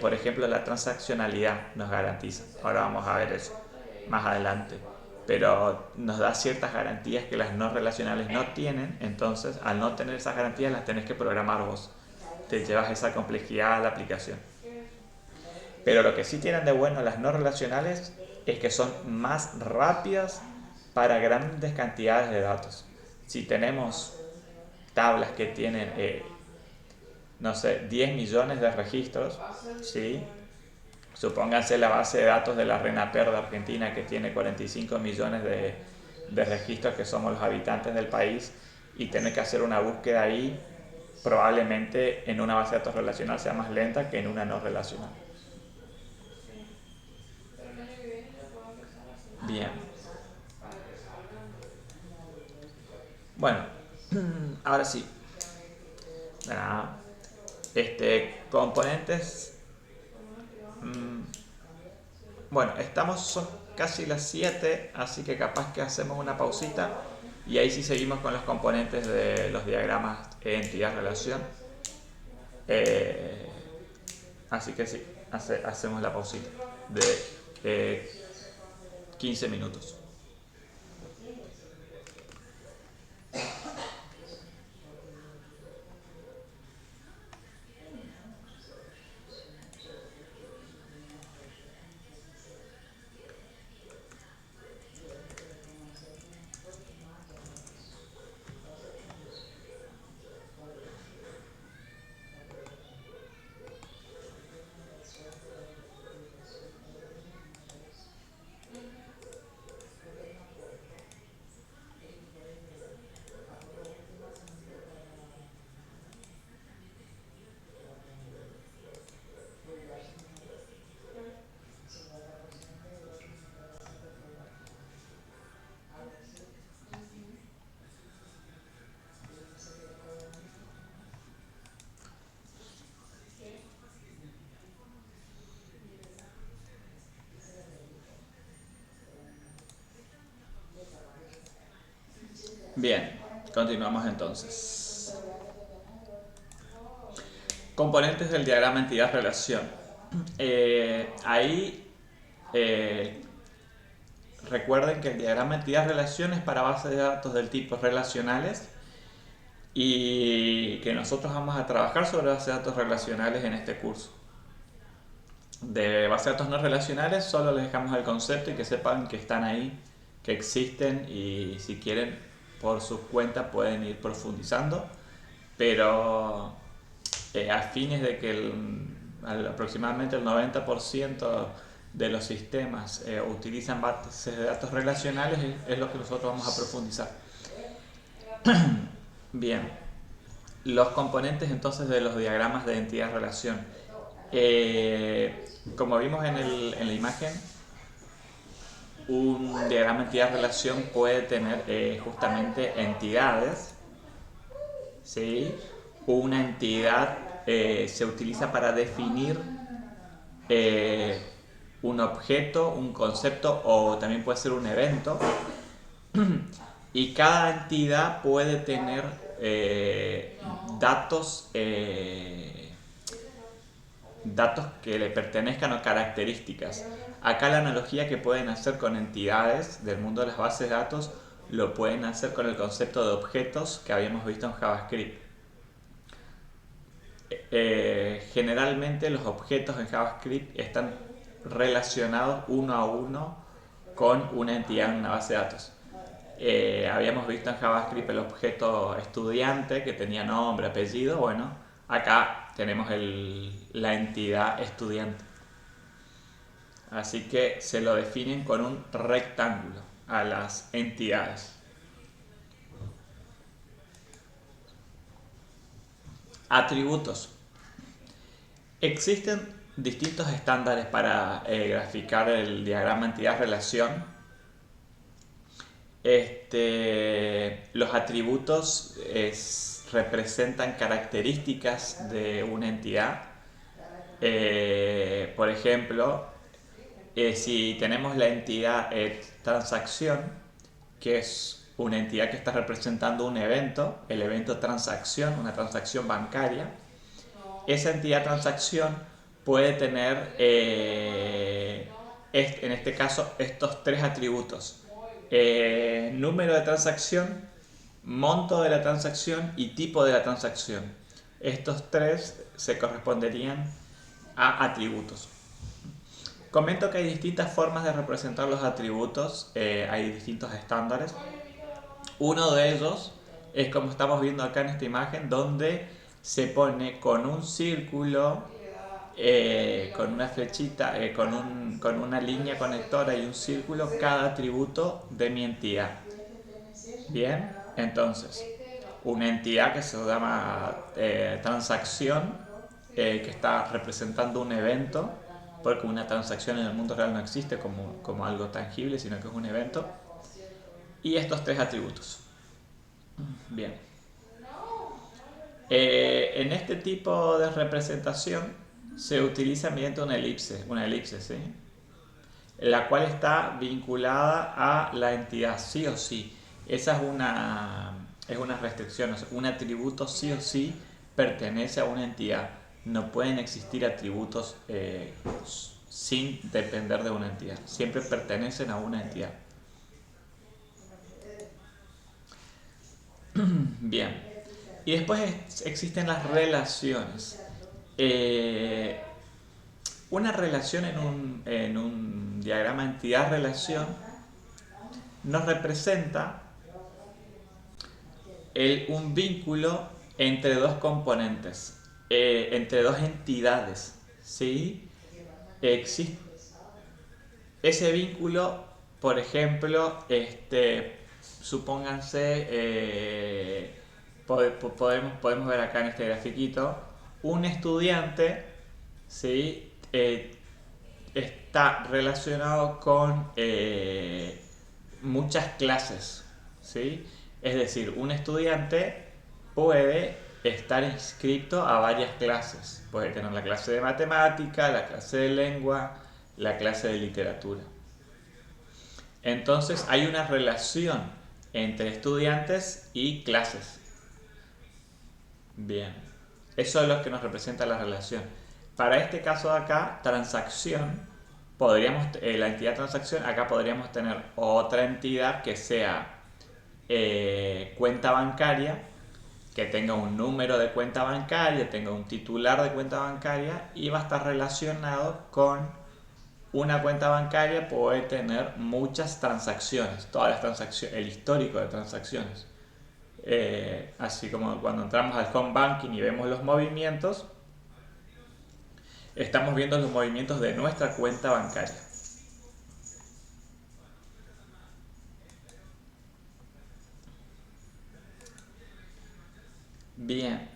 Por ejemplo, la transaccionalidad nos garantiza. Ahora vamos a ver eso más adelante. Pero nos da ciertas garantías que las no relacionales no tienen. Entonces, al no tener esas garantías, las tenés que programar vos. Te llevas esa complejidad a la aplicación. Pero lo que sí tienen de bueno las no relacionales es que son más rápidas para grandes cantidades de datos. Si tenemos tablas que tienen, no sé, 10 millones de registros, ¿sí? Supónganse la base de datos de la RENAPER de Argentina, que tiene 45 millones de registros, que somos los habitantes del país, y tener que hacer una búsqueda ahí, probablemente en una base de datos relacional sea más lenta que en una no relacional. Bien. Bueno, ahora sí. Nada. Componentes. mm, Bueno, son casi las 7, así que capaz que hacemos una pausita y ahí sí seguimos con los componentes de los diagramas entidad-relación. Eh, Así que sí, hacemos la pausita de 15 minutos. Bien, continuamos entonces. Componentes del diagrama entidad-relación. Ahí recuerden que el diagrama entidad-relación es para bases de datos del tipo relacionales y que nosotros vamos a trabajar sobre bases de datos relacionales en este curso. De bases de datos no relacionales solo les dejamos el concepto y que sepan que están ahí, que existen, y si quieren por su cuenta pueden ir profundizando, pero a fines de que aproximadamente el 90% de los sistemas utilizan bases de datos relacionales, es lo que nosotros vamos a profundizar. Bien, los componentes entonces de los diagramas de entidad-relación. Como vimos en la imagen, un diagrama entidad-relación puede tener justamente entidades, ¿sí? Una entidad se utiliza para definir un objeto, un concepto o también puede ser un evento, y cada entidad puede tener datos que le pertenezcan o características. Acá la analogía que pueden hacer con entidades del mundo de las bases de datos lo pueden hacer con el concepto de objetos que habíamos visto en JavaScript. Generalmente los objetos en JavaScript están relacionados uno a uno con una entidad en una base de datos. Habíamos visto en JavaScript el objeto estudiante que tenía nombre, apellido. Bueno, acá tenemos la entidad estudiante. Así que se lo definen con un rectángulo a las entidades. Atributos. Existen distintos estándares para graficar el diagrama entidad-relación. Los atributos representan características de una entidad. Por ejemplo, si tenemos la entidad transacción, que es una entidad que está representando un evento, el evento transacción, una transacción bancaria, esa entidad transacción puede tener, en este caso, estos tres atributos: número de transacción, monto de la transacción y tipo de la transacción. Estos tres se corresponderían a atributos. Comento que hay distintas formas de representar los atributos, hay distintos estándares. Uno de ellos es como estamos viendo acá en esta imagen, donde se pone con un círculo, con una flechita, con una línea conectora y un círculo cada atributo de mi entidad. Bien, entonces, una entidad que se llama transacción, que está representando un evento, porque una transacción en el mundo real no existe como algo tangible, sino que es un evento. Y estos tres atributos. Bien. En este tipo de representación se utiliza mediante una elipse, ¿sí? La cual está vinculada a la entidad, sí o sí. Esa es una restricción. Un atributo sí o sí pertenece a una entidad. No pueden existir atributos sin depender de una entidad. Siempre pertenecen a una entidad. Bien. Y después existen las relaciones. Una relación en un diagrama entidad-relación nos representa un vínculo entre dos componentes, entre dos entidades, ¿sí? Existe ese vínculo, por ejemplo, supónganse, podemos ver acá en este grafiquito, un estudiante, ¿sí? Está relacionado con muchas clases, ¿sí? Es decir, un estudiante puede estar inscrito a varias clases. Puede tener la clase de matemática, la clase de lengua, la clase de literatura. Entonces hay una relación entre estudiantes y clases. Bien, eso es lo que nos representa la relación. Para este caso de acá, transacción, la entidad transacción, acá podríamos tener otra entidad que sea cuenta bancaria, que tenga un número de cuenta bancaria, tenga un titular de cuenta bancaria, y va a estar relacionado con una cuenta bancaria. Puede tener muchas transacciones, todas las transacciones, el histórico de transacciones. Así como cuando entramos al home banking y vemos los movimientos, estamos viendo los movimientos de nuestra cuenta bancaria. Bien.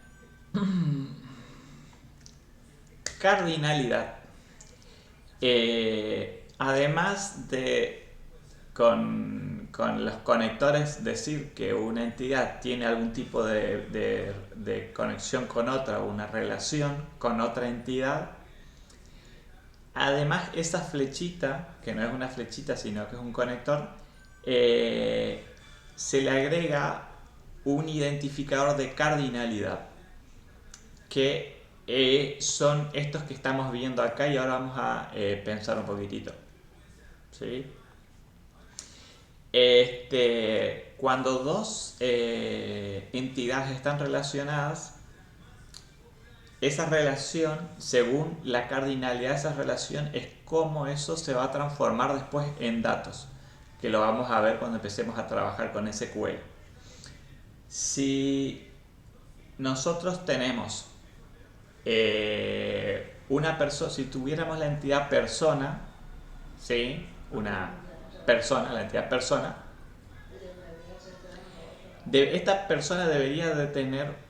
Cardinalidad. Además de con los conectores decir que una entidad tiene algún tipo de conexión con otra, o una relación con otra entidad, además esa flechita, que no es una flechita sino que es un conector, se le agrega un identificador de cardinalidad, que son estos que estamos viendo acá, y ahora vamos a pensar un poquitito. ¿sí? Cuando dos entidades están relacionadas, esa relación, según la cardinalidad de esa relación, es cómo eso se va a transformar después en datos, que lo vamos a ver cuando empecemos a trabajar con SQL. Si nosotros tenemos una persona, si tuviéramos la entidad persona, ¿sí? Una persona, la entidad persona, esta persona debería de tener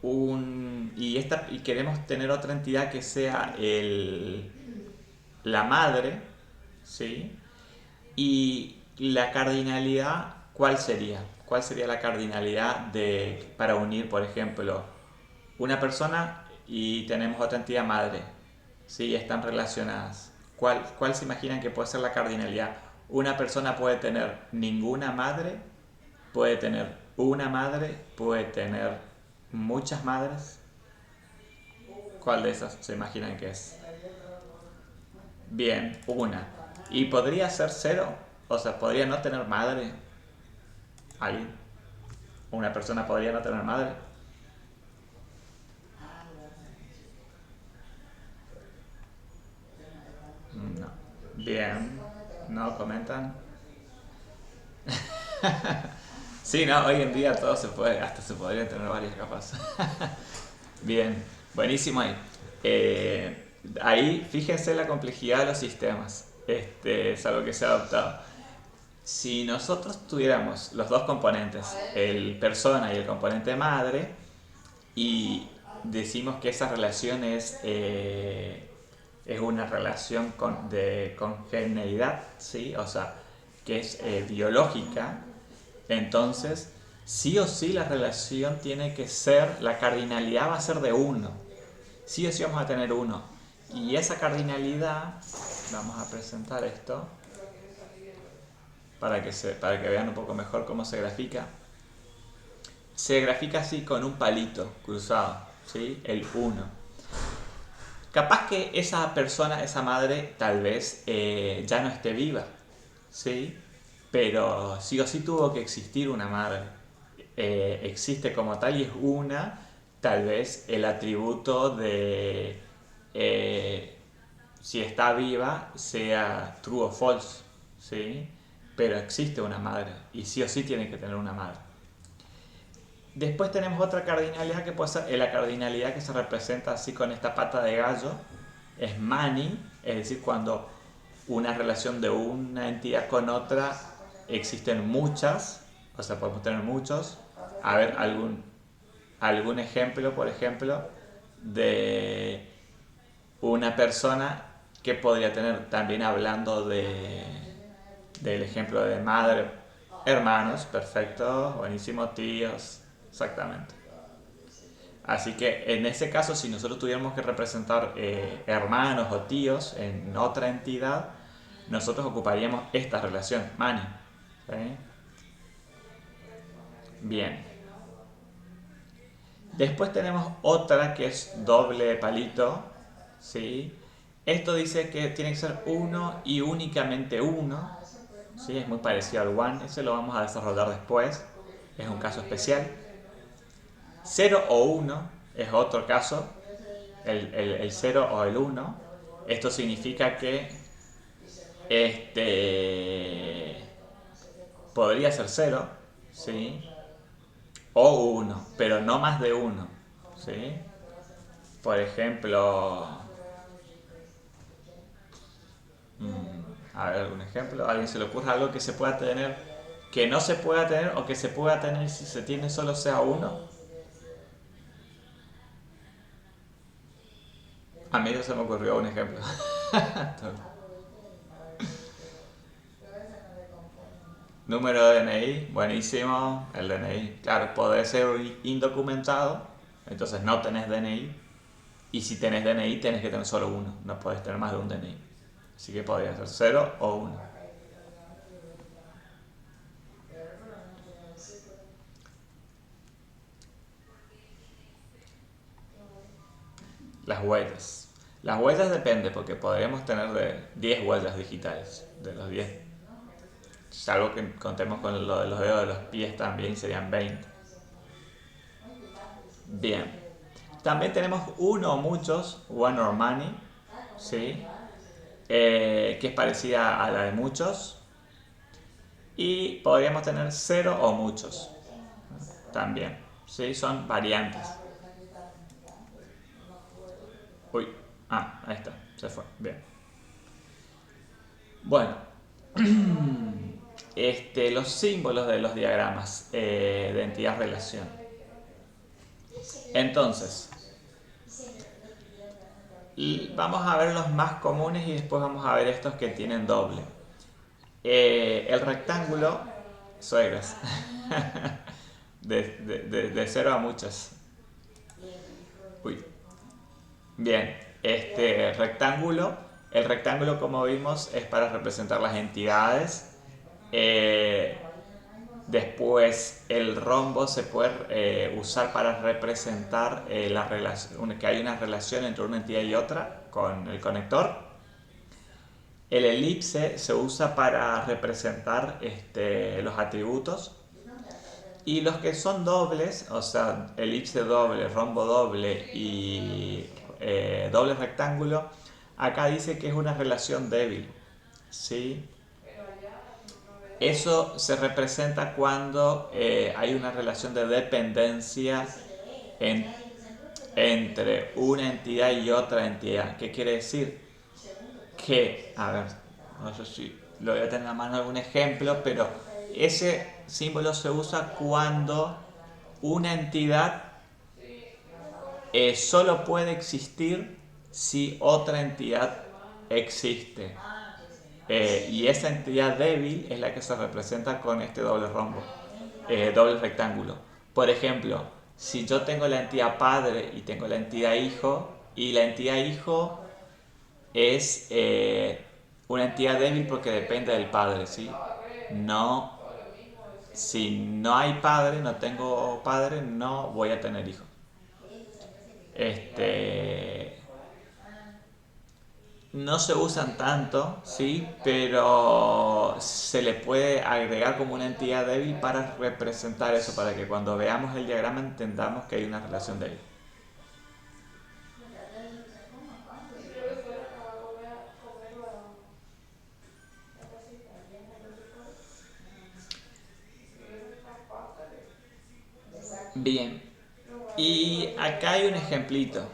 y queremos tener otra entidad que sea la madre, ¿sí? Y la cardinalidad, ¿cuál sería? ¿Cuál sería la cardinalidad para unir, por ejemplo, una persona y tenemos otra entidad madre? ¿Sí? Están relacionadas. ¿Cuál se imaginan que puede ser la cardinalidad? Una persona puede tener ninguna madre, puede tener una madre, puede tener muchas madres. ¿Cuál de esas se imaginan que es? Bien, una. ¿Y podría ser cero? O sea, ¿podría no tener madre? ¿Alguien? ¿Una persona podría no tener madre? No. Bien. ¿No comentan? Sí, no, hoy en día todo se puede, hasta se podrían tener varias capas. Bien, buenísimo ahí. Ahí fíjense la complejidad de los sistemas. Es algo que se ha adoptado. Si nosotros tuviéramos los dos componentes, el persona y el componente madre, y decimos que esa relación es una relación de congeneidad, ¿sí? O sea, que es biológica, entonces sí o sí la relación tiene que ser, la cardinalidad va a ser de uno, sí o sí vamos a tener uno. Y esa cardinalidad, vamos a presentar esto para que vean un poco mejor cómo se grafica. Se grafica así con un palito cruzado, ¿sí? El uno. Capaz que esa persona, esa madre, tal vez ya no esté viva, ¿sí? Pero sí o sí tuvo que existir una madre. Existe como tal y es una, tal vez el atributo de si está viva sea true o false, ¿sí? Pero existe una madre y sí o sí tiene que tener una madre. Después tenemos otra cardinalidad que puede ser la cardinalidad que se representa así con esta pata de gallo, es many, es decir, cuando una relación de una entidad con otra existen muchas, o sea, podemos tener muchos. A ver, algún ejemplo, por ejemplo, de una persona que podría tener, también hablando del ejemplo de madre, hermanos, perfecto, buenísimo, tíos, exactamente. Así que en ese caso, si nosotros tuviéramos que representar hermanos o tíos en otra entidad, nosotros ocuparíamos esta relación, mani. ¿Sí? Bien. Después tenemos otra que es doble palito. ¿Sí? Esto dice que tiene que ser uno y únicamente uno. ¿Sí? Es muy parecido al one. Ese lo vamos a desarrollar después. Es un caso especial. Cero o uno es otro caso. El 0 o el uno. Esto significa que este podría ser cero, ¿sí? O uno, pero no más de uno, ¿sí? Por ejemplo, a ver algún ejemplo, ¿a alguien se le ocurre algo que se pueda tener, que no se pueda tener o que se pueda tener si se tiene solo sea uno? A mí no se me ocurrió un ejemplo. Número de DNI, buenísimo, el DNI. Claro, puede ser indocumentado, entonces no tenés DNI. Y si tenés DNI, tenés que tener solo uno, no podés tener más de un DNI. Así que podría ser cero o uno. Las huellas. Las huellas depende porque podríamos tener de 10 huellas digitales, de los 10. Salvo que contemos con lo de los dedos de los pies también serían 20. Bien. También tenemos uno o muchos, one or many, ¿sí? Que es parecida a la de muchos. Y podríamos tener cero o muchos también, ¿sí? Son variantes. Uy, ahí está, se fue, bien. Bueno, los símbolos de los diagramas de entidad-relación. Entonces, vamos a ver los más comunes y después vamos a ver estos que tienen doble. El rectángulo, suegras, de cero a muchas. Uy. Bien, el rectángulo como vimos es para representar las entidades. Eh, Después el rombo se puede usar para representar que hay una relación entre una entidad y otra con el conector. El elipse se usa para representar los atributos. Y los que son dobles, o sea, elipse doble, rombo doble y doble rectángulo, acá dice que es una relación débil. ¿Sí? Eso se representa cuando hay una relación de dependencia en- entre una entidad y otra entidad. ¿Qué quiere decir? Que, a ver, no sé si lo voy a tener a mano algún ejemplo, pero ese símbolo se usa cuando una entidad solo puede existir si otra entidad existe. Y esa entidad débil es la que se representa con este doble rombo, doble rectángulo. Por ejemplo, si yo tengo la entidad padre y tengo la entidad hijo, y la entidad hijo es una entidad débil porque depende del padre, ¿sí? No, si no hay padre, no tengo padre, no voy a tener hijo. Este, no se usan tanto, sí, pero se le puede agregar como una entidad débil para representar eso, para que cuando veamos el diagrama entendamos que hay una relación débil. Bien, y acá hay un ejemplito.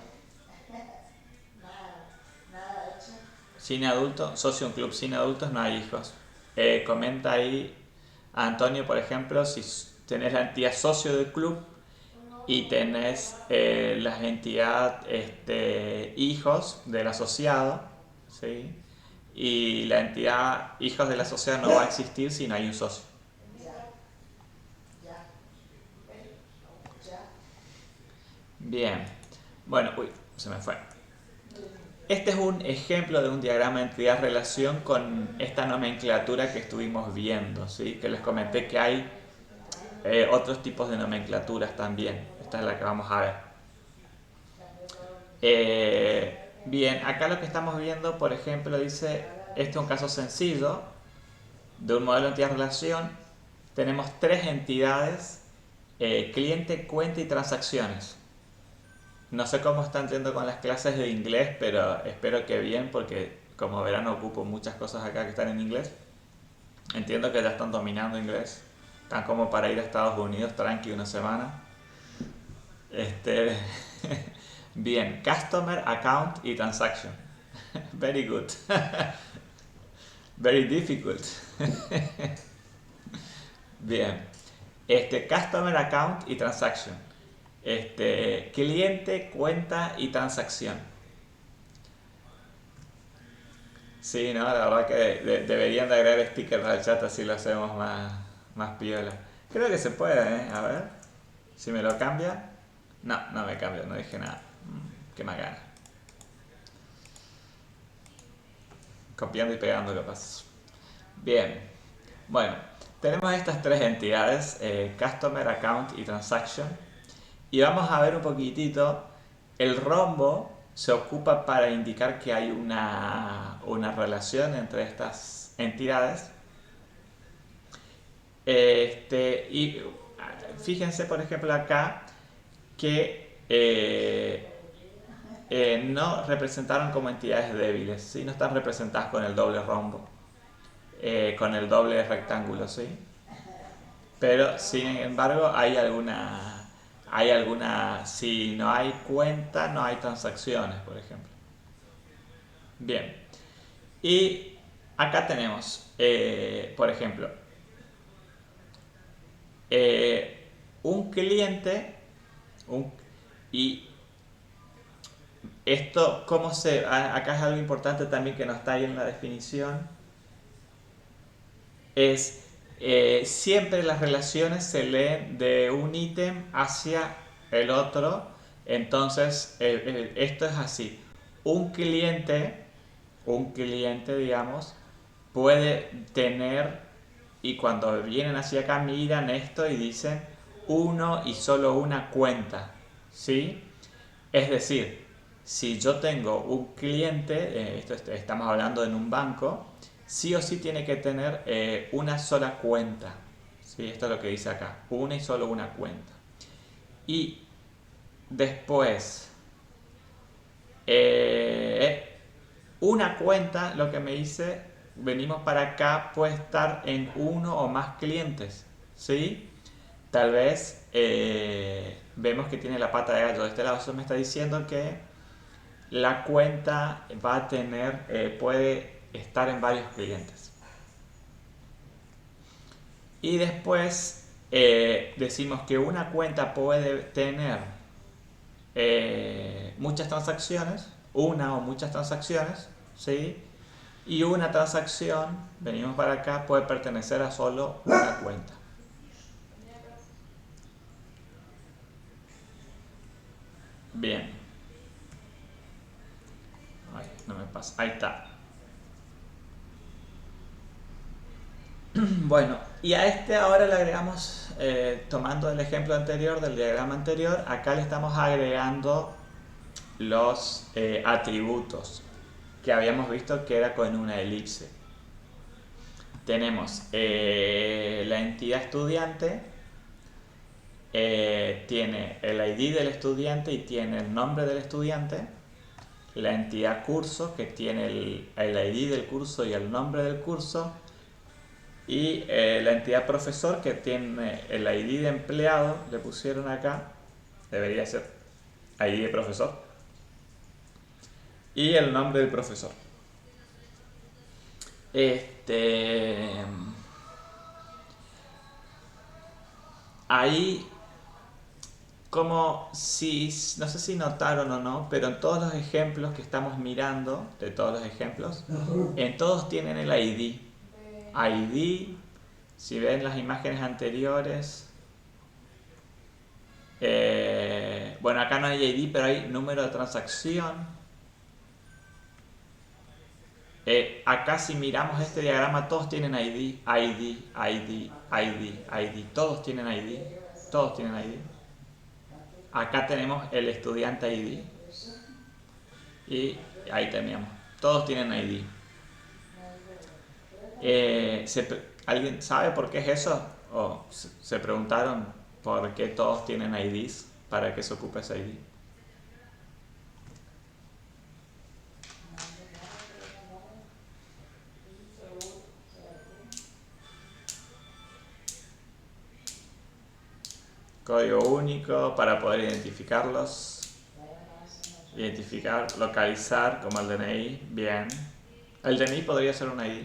Sin adultos, socio un club sin adultos, no hay hijos. Comenta ahí a Antonio, por ejemplo, si tenés la entidad socio del club y tenés las entidades hijos del asociado, ¿sí? Y la entidad hijos del asociado no va a existir si no hay un socio. Bien, bueno, uy, se me fue. Este es un ejemplo de un diagrama de entidad-relación con esta nomenclatura que estuvimos viendo, ¿sí? Que les comenté que hay otros tipos de nomenclaturas también. Esta es la que vamos a ver. Bien, acá lo que estamos viendo, por ejemplo, dice, este es un caso sencillo de un modelo de entidad-relación. Tenemos tres entidades, cliente, cuenta y transacciones. No sé cómo están yendo con las clases de inglés, pero espero que bien, porque como verán ocupo muchas cosas acá que están en inglés. Entiendo que ya están dominando inglés. Están como para ir a Estados Unidos tranqui una semana. Este, bien, Customer, Account y Transaction. Very good. Very difficult. Bien. Customer, Account y Transaction. Cliente, cuenta y transacción. Sí, no, la verdad que deberían de agregar stickers al chat así lo hacemos más piola. Creo que se puede, ¿eh? A ver. Si me lo cambia. No, no me cambia, no dije nada. Qué más gana. Copiando y pegando capaz. Bien. Bueno, tenemos estas tres entidades, Customer, Account y Transaction. Y vamos a ver un poquitito el rombo se ocupa para indicar que hay una relación entre estas entidades. Y fíjense, por ejemplo, acá que no representaron como entidades débiles, ¿sí? No están representadas con el doble rombo, con el doble rectángulo, ¿sí? Pero sin embargo si no hay cuenta, no hay transacciones, por ejemplo. Bien, y acá tenemos, por ejemplo, un cliente, y esto, acá es algo importante también que no está ahí en la definición, es siempre las relaciones se leen de un ítem hacia el otro. Entonces esto es así: un cliente digamos, puede tener, y cuando vienen hacia acá miran esto y dicen uno y solo una cuenta, ¿sí? Es decir, si yo tengo un cliente, estamos hablando en un banco, sí o sí tiene que tener una sola cuenta, ¿sí? Esto es lo que dice acá, una y solo una cuenta. Y después, una cuenta, lo que me dice, venimos para acá, puede estar en uno o más clientes, ¿sí? Tal vez vemos que tiene la pata de gallo de este lado. Eso me está diciendo que la cuenta va a tener, puede estar en varios clientes. Y después decimos que una cuenta puede tener muchas transacciones, una o muchas transacciones, ¿sí? Y una transacción, venimos para acá, puede pertenecer a solo una cuenta. Bien. Ay, no me pasa. Ahí está. Bueno, y a este ahora le agregamos, tomando el ejemplo anterior del diagrama anterior, acá le estamos agregando los atributos que habíamos visto que era con una elipse. Tenemos la entidad estudiante, tiene el ID del estudiante y tiene el nombre del estudiante. La entidad curso, que tiene el ID del curso y el nombre del curso. Y la entidad profesor, que tiene el ID de empleado, le pusieron acá, debería ser ID de profesor, y el nombre del profesor. Ahí, como si, no sé si notaron o no, pero en todos los ejemplos que estamos mirando, de todos los ejemplos, en todos tienen el ID. ID, si ven las imágenes anteriores, bueno, acá no hay ID, pero hay número de transacción. Acá si miramos este diagrama, todos tienen ID, ID, ID, ID, ID, todos tienen ID, todos tienen ID. Acá tenemos el estudiante ID y ahí teníamos, todos tienen ID. ¿Alguien sabe por qué es eso? ¿O se preguntaron por qué todos tienen IDs? ¿Para qué se ocupa ese ID? Código único para poder identificarlos. Identificar, localizar, como el DNI. Bien. El DNI podría ser un ID.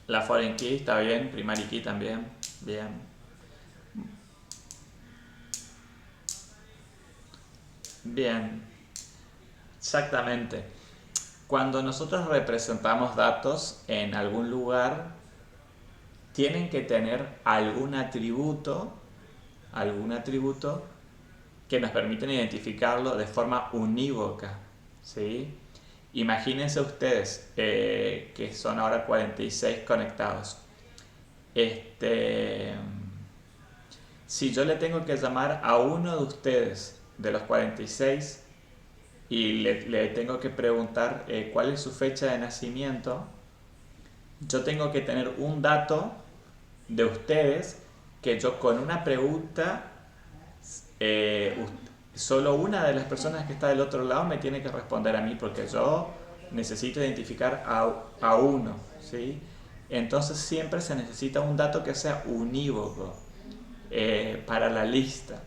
La foreign key está bien. Primary key también. Bien. Bien. Exactamente. Cuando nosotros representamos datos en algún lugar, tienen que tener algún atributo que nos permiten identificarlo de forma unívoca, ¿sí? Imagínense ustedes que son ahora 46 conectados. Si yo le tengo que llamar a uno de ustedes, de los 46, y le tengo que preguntar cuál es su fecha de nacimiento, yo tengo que tener un dato de ustedes que yo con una pregunta, solo una de las personas que está del otro lado me tiene que responder a mí, porque yo necesito identificar a uno, ¿sí? Entonces siempre se necesita un dato que sea unívoco para la lista.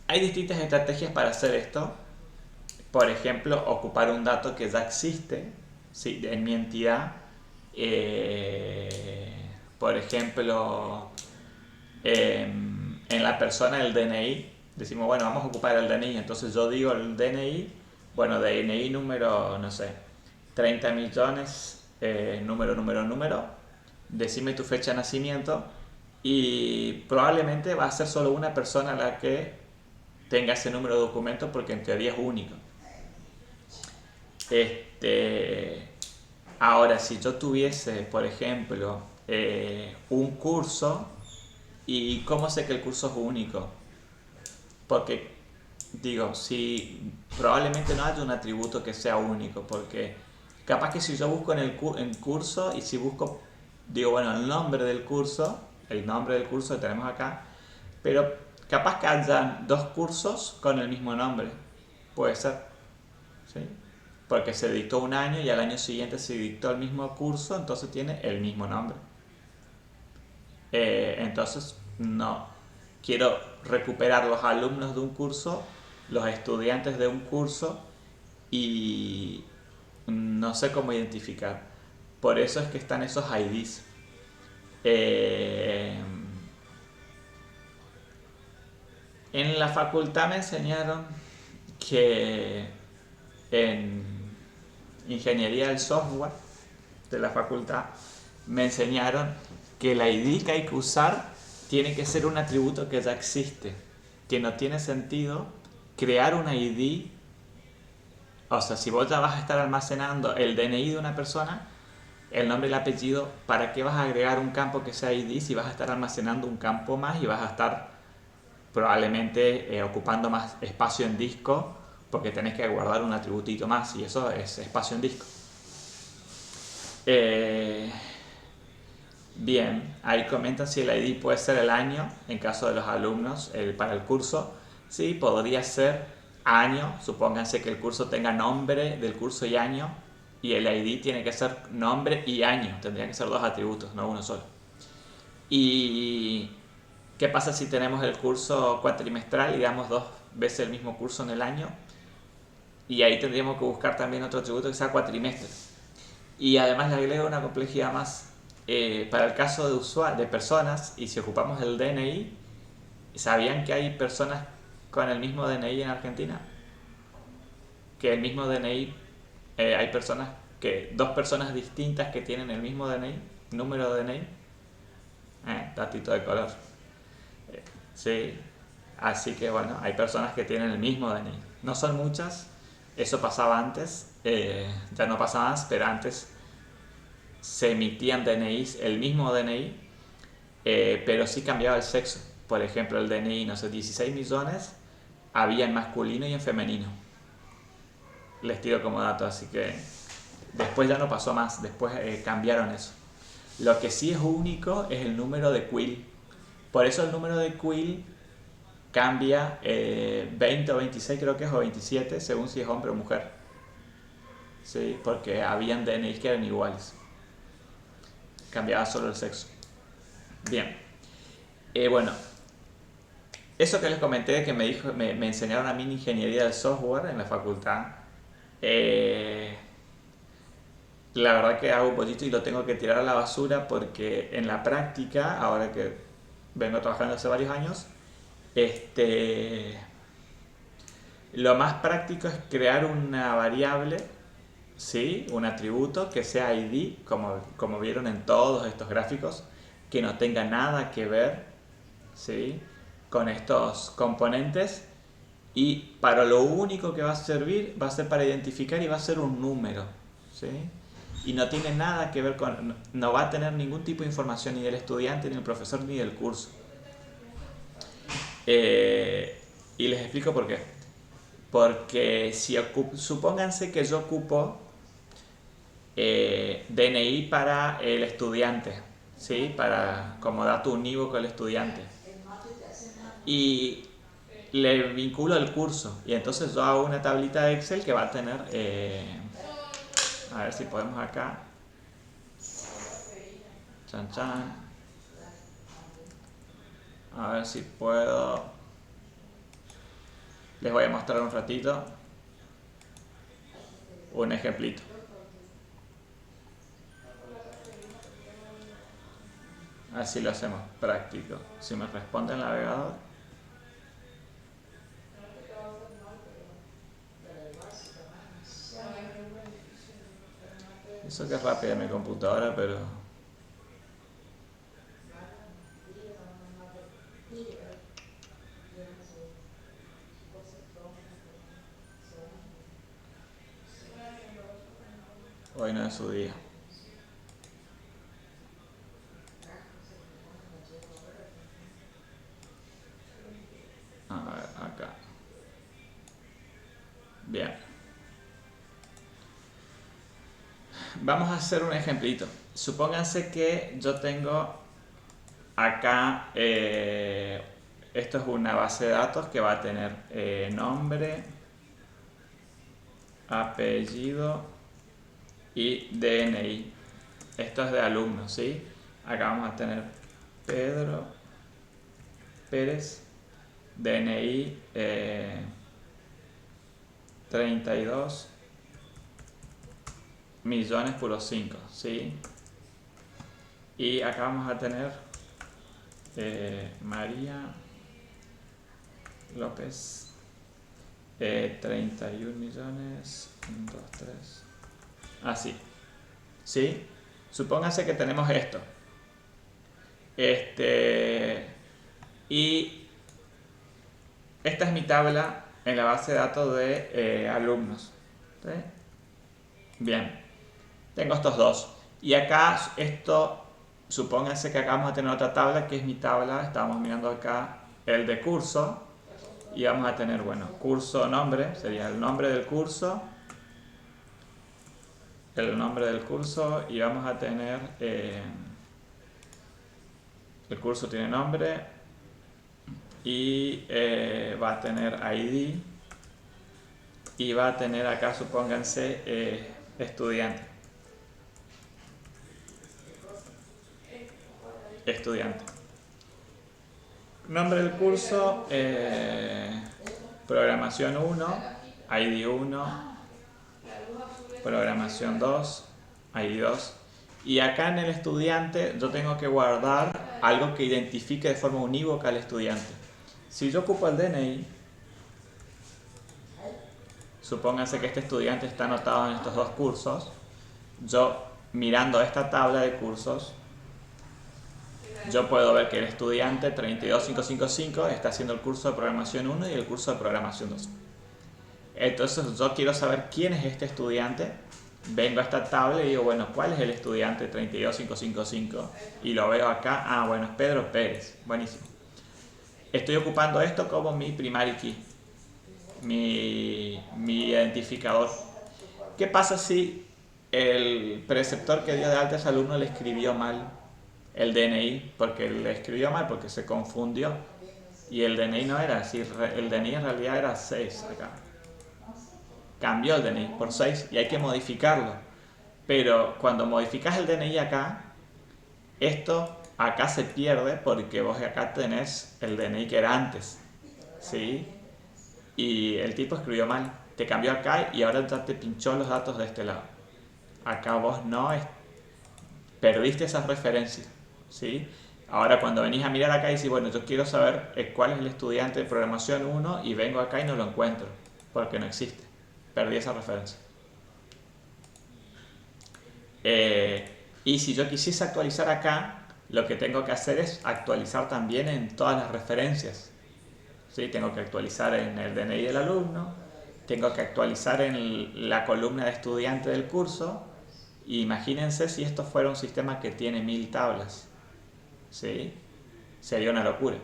Hay distintas estrategias para hacer esto. Por ejemplo, ocupar un dato que ya existe, ¿sí?, en mi entidad. Por ejemplo, en la persona del DNI, decimos, bueno, vamos a ocupar el DNI. Entonces yo digo el DNI, bueno, DNI número, no sé, 30 millones, número, decime tu fecha de nacimiento, y probablemente va a ser solo una persona la que tenga ese número de documento, porque en teoría es único. Ahora, si yo tuviese, por ejemplo, un curso, ¿y cómo sé que el curso es único? Porque, digo, si probablemente no haya un atributo que sea único, porque capaz que si yo busco en curso, y si busco, digo, bueno, el nombre del curso que tenemos acá, pero capaz que hayan dos cursos con el mismo nombre, puede ser, ¿sí? Porque se dictó un año y al año siguiente se dictó el mismo curso, entonces tiene el mismo nombre. Entonces, no. Quiero recuperar los alumnos de un curso, los estudiantes de un curso, y no sé cómo identificar. Por eso es que están esos IDs. En la facultad me enseñaron que en ingeniería del software de la facultad me enseñaron que el ID que hay que usar tiene que ser un atributo que ya existe, que no tiene sentido crear un ID. O sea, si vos ya vas a estar almacenando el DNI de una persona, el nombre y el apellido, ¿para qué vas a agregar un campo que sea ID si vas a estar almacenando un campo más y vas a estar probablemente ocupando más espacio en disco, porque tenés que guardar un atributito más, y eso es espacio en disco? Bien, ahí comentan si el ID puede ser el año en caso de los alumnos para el curso. Sí, podría ser año, supónganse que el curso tenga nombre del curso y año, y el ID tiene que ser nombre y año, tendrían que ser dos atributos, no uno solo. ¿Y qué pasa si tenemos el curso cuatrimestral y damos dos veces el mismo curso en el año? Y ahí tendríamos que buscar también otro atributo que sea cuatrimestre. Y además le agrego una complejidad más. Para el caso de personas, y si ocupamos el DNI, ¿sabían que hay personas con el mismo DNI en Argentina? Que el mismo DNI, hay dos personas distintas que tienen el mismo DNI, número de DNI. Datito de color. Sí, así que bueno, hay personas que tienen el mismo DNI. No son muchas, eso pasaba antes, ya no pasa más, pero antes se emitían DNIs, el mismo DNI, pero sí cambiaba el sexo. Por ejemplo, el DNI, no sé, 16 millones, había en masculino y en femenino. Les tiro como dato, así que después ya no pasó más, después cambiaron eso. Lo que sí es único es el número de quill. Por eso el número de quill cambia 20 o 26, creo que es, o 27, según si es hombre o mujer. ¿Sí? Porque habían DNIs que eran iguales. Cambiaba solo el sexo. Bien. Bueno, eso que les comenté que me enseñaron a mí en ingeniería del software en la facultad, la verdad que hago un poquito y lo tengo que tirar a la basura, porque en la práctica, ahora que vengo trabajando hace varios años, lo más práctico es crear una variable, ¿sí?, un atributo que sea ID, como vieron en todos estos gráficos, que no tenga nada que ver, ¿sí?, con estos componentes, y para lo único que va a servir va a ser para identificar, y va a ser un número, ¿sí? y no tiene nada que ver con, no va a tener ningún tipo de información ni del estudiante, ni del profesor, ni del curso. Y les explico por qué. Porque si supónganse que yo ocupo DNI para el estudiante, ¿sí? Para, como dato unívoco al estudiante. Y le vinculo el curso. Y entonces yo hago una tablita de Excel que va a tener... a ver si podemos acá. Chan, chan. A ver si puedo. Les voy a mostrar un ratito un ejemplito. Así lo hacemos práctico. Si me responde el navegador. Eso que es rápida mi computadora, pero... hoy no es su día. A ver, acá. Bien. Vamos a hacer un ejemplito. Supónganse que yo tengo acá, esto es una base de datos que va a tener nombre, apellido y DNI. Esto es de alumnos, ¿sí? Acá vamos a tener Pedro Pérez, DNI 32 millones puros 5, ¿sí? Y acá vamos a tener María López 31 millones 1, 2, 3 así, ¿sí? Supónganse que tenemos esto y esta es mi tabla en la base de datos de alumnos, ¿sí? Bien, tengo estos dos y acá esto, supónganse que acá vamos a tener otra tabla que es mi tabla, estábamos mirando acá el de curso y vamos a tener, bueno, curso nombre, sería el nombre del curso y vamos a tener el curso tiene nombre y va a tener ID y va a tener acá, supónganse, estudiante. Nombre del curso, programación 1, ID 1, programación 2, ID 2. Y acá en el estudiante yo tengo que guardar algo que identifique de forma unívoca al estudiante. Si yo ocupo el DNI, supónganse que este estudiante está anotado en estos dos cursos, yo mirando esta tabla de cursos, yo puedo ver que el estudiante 32555 está haciendo el curso de programación 1 y el curso de programación 2. Entonces yo quiero saber quién es este estudiante. Vengo a esta tabla y digo, bueno, ¿cuál es el estudiante 32555? Y lo veo acá, ah, bueno, es Pedro Pérez, buenísimo. Estoy ocupando esto como mi primary key, mi identificador. ¿Qué pasa si el preceptor que dio de alta a ese alumno le escribió mal el DNI? Porque le escribió mal, porque se confundió. Y el DNI no era así, el DNI en realidad era 6 acá. Cambió el DNI por 6 y hay que modificarlo. Pero cuando modificas el DNI acá, esto acá se pierde porque vos acá tenés el DNI que era antes, ¿sí? Y el tipo escribió mal, te cambió acá y ahora ya te pinchó los datos de este lado. Acá vos no perdiste esas referencias, ¿sí? Ahora cuando venís a mirar acá y decís, bueno, yo quiero saber cuál es el estudiante de programación 1 y vengo acá y no lo encuentro, porque no existe, perdí esa referencia. Y si yo quisiese actualizar acá, lo que tengo que hacer es actualizar también en todas las referencias, ¿sí? Tengo que actualizar en el DNI del alumno, tengo que actualizar en la columna de estudiante del curso Imagínense si esto fuera un sistema que tiene 1000 tablas, ¿sí? Sería una locura.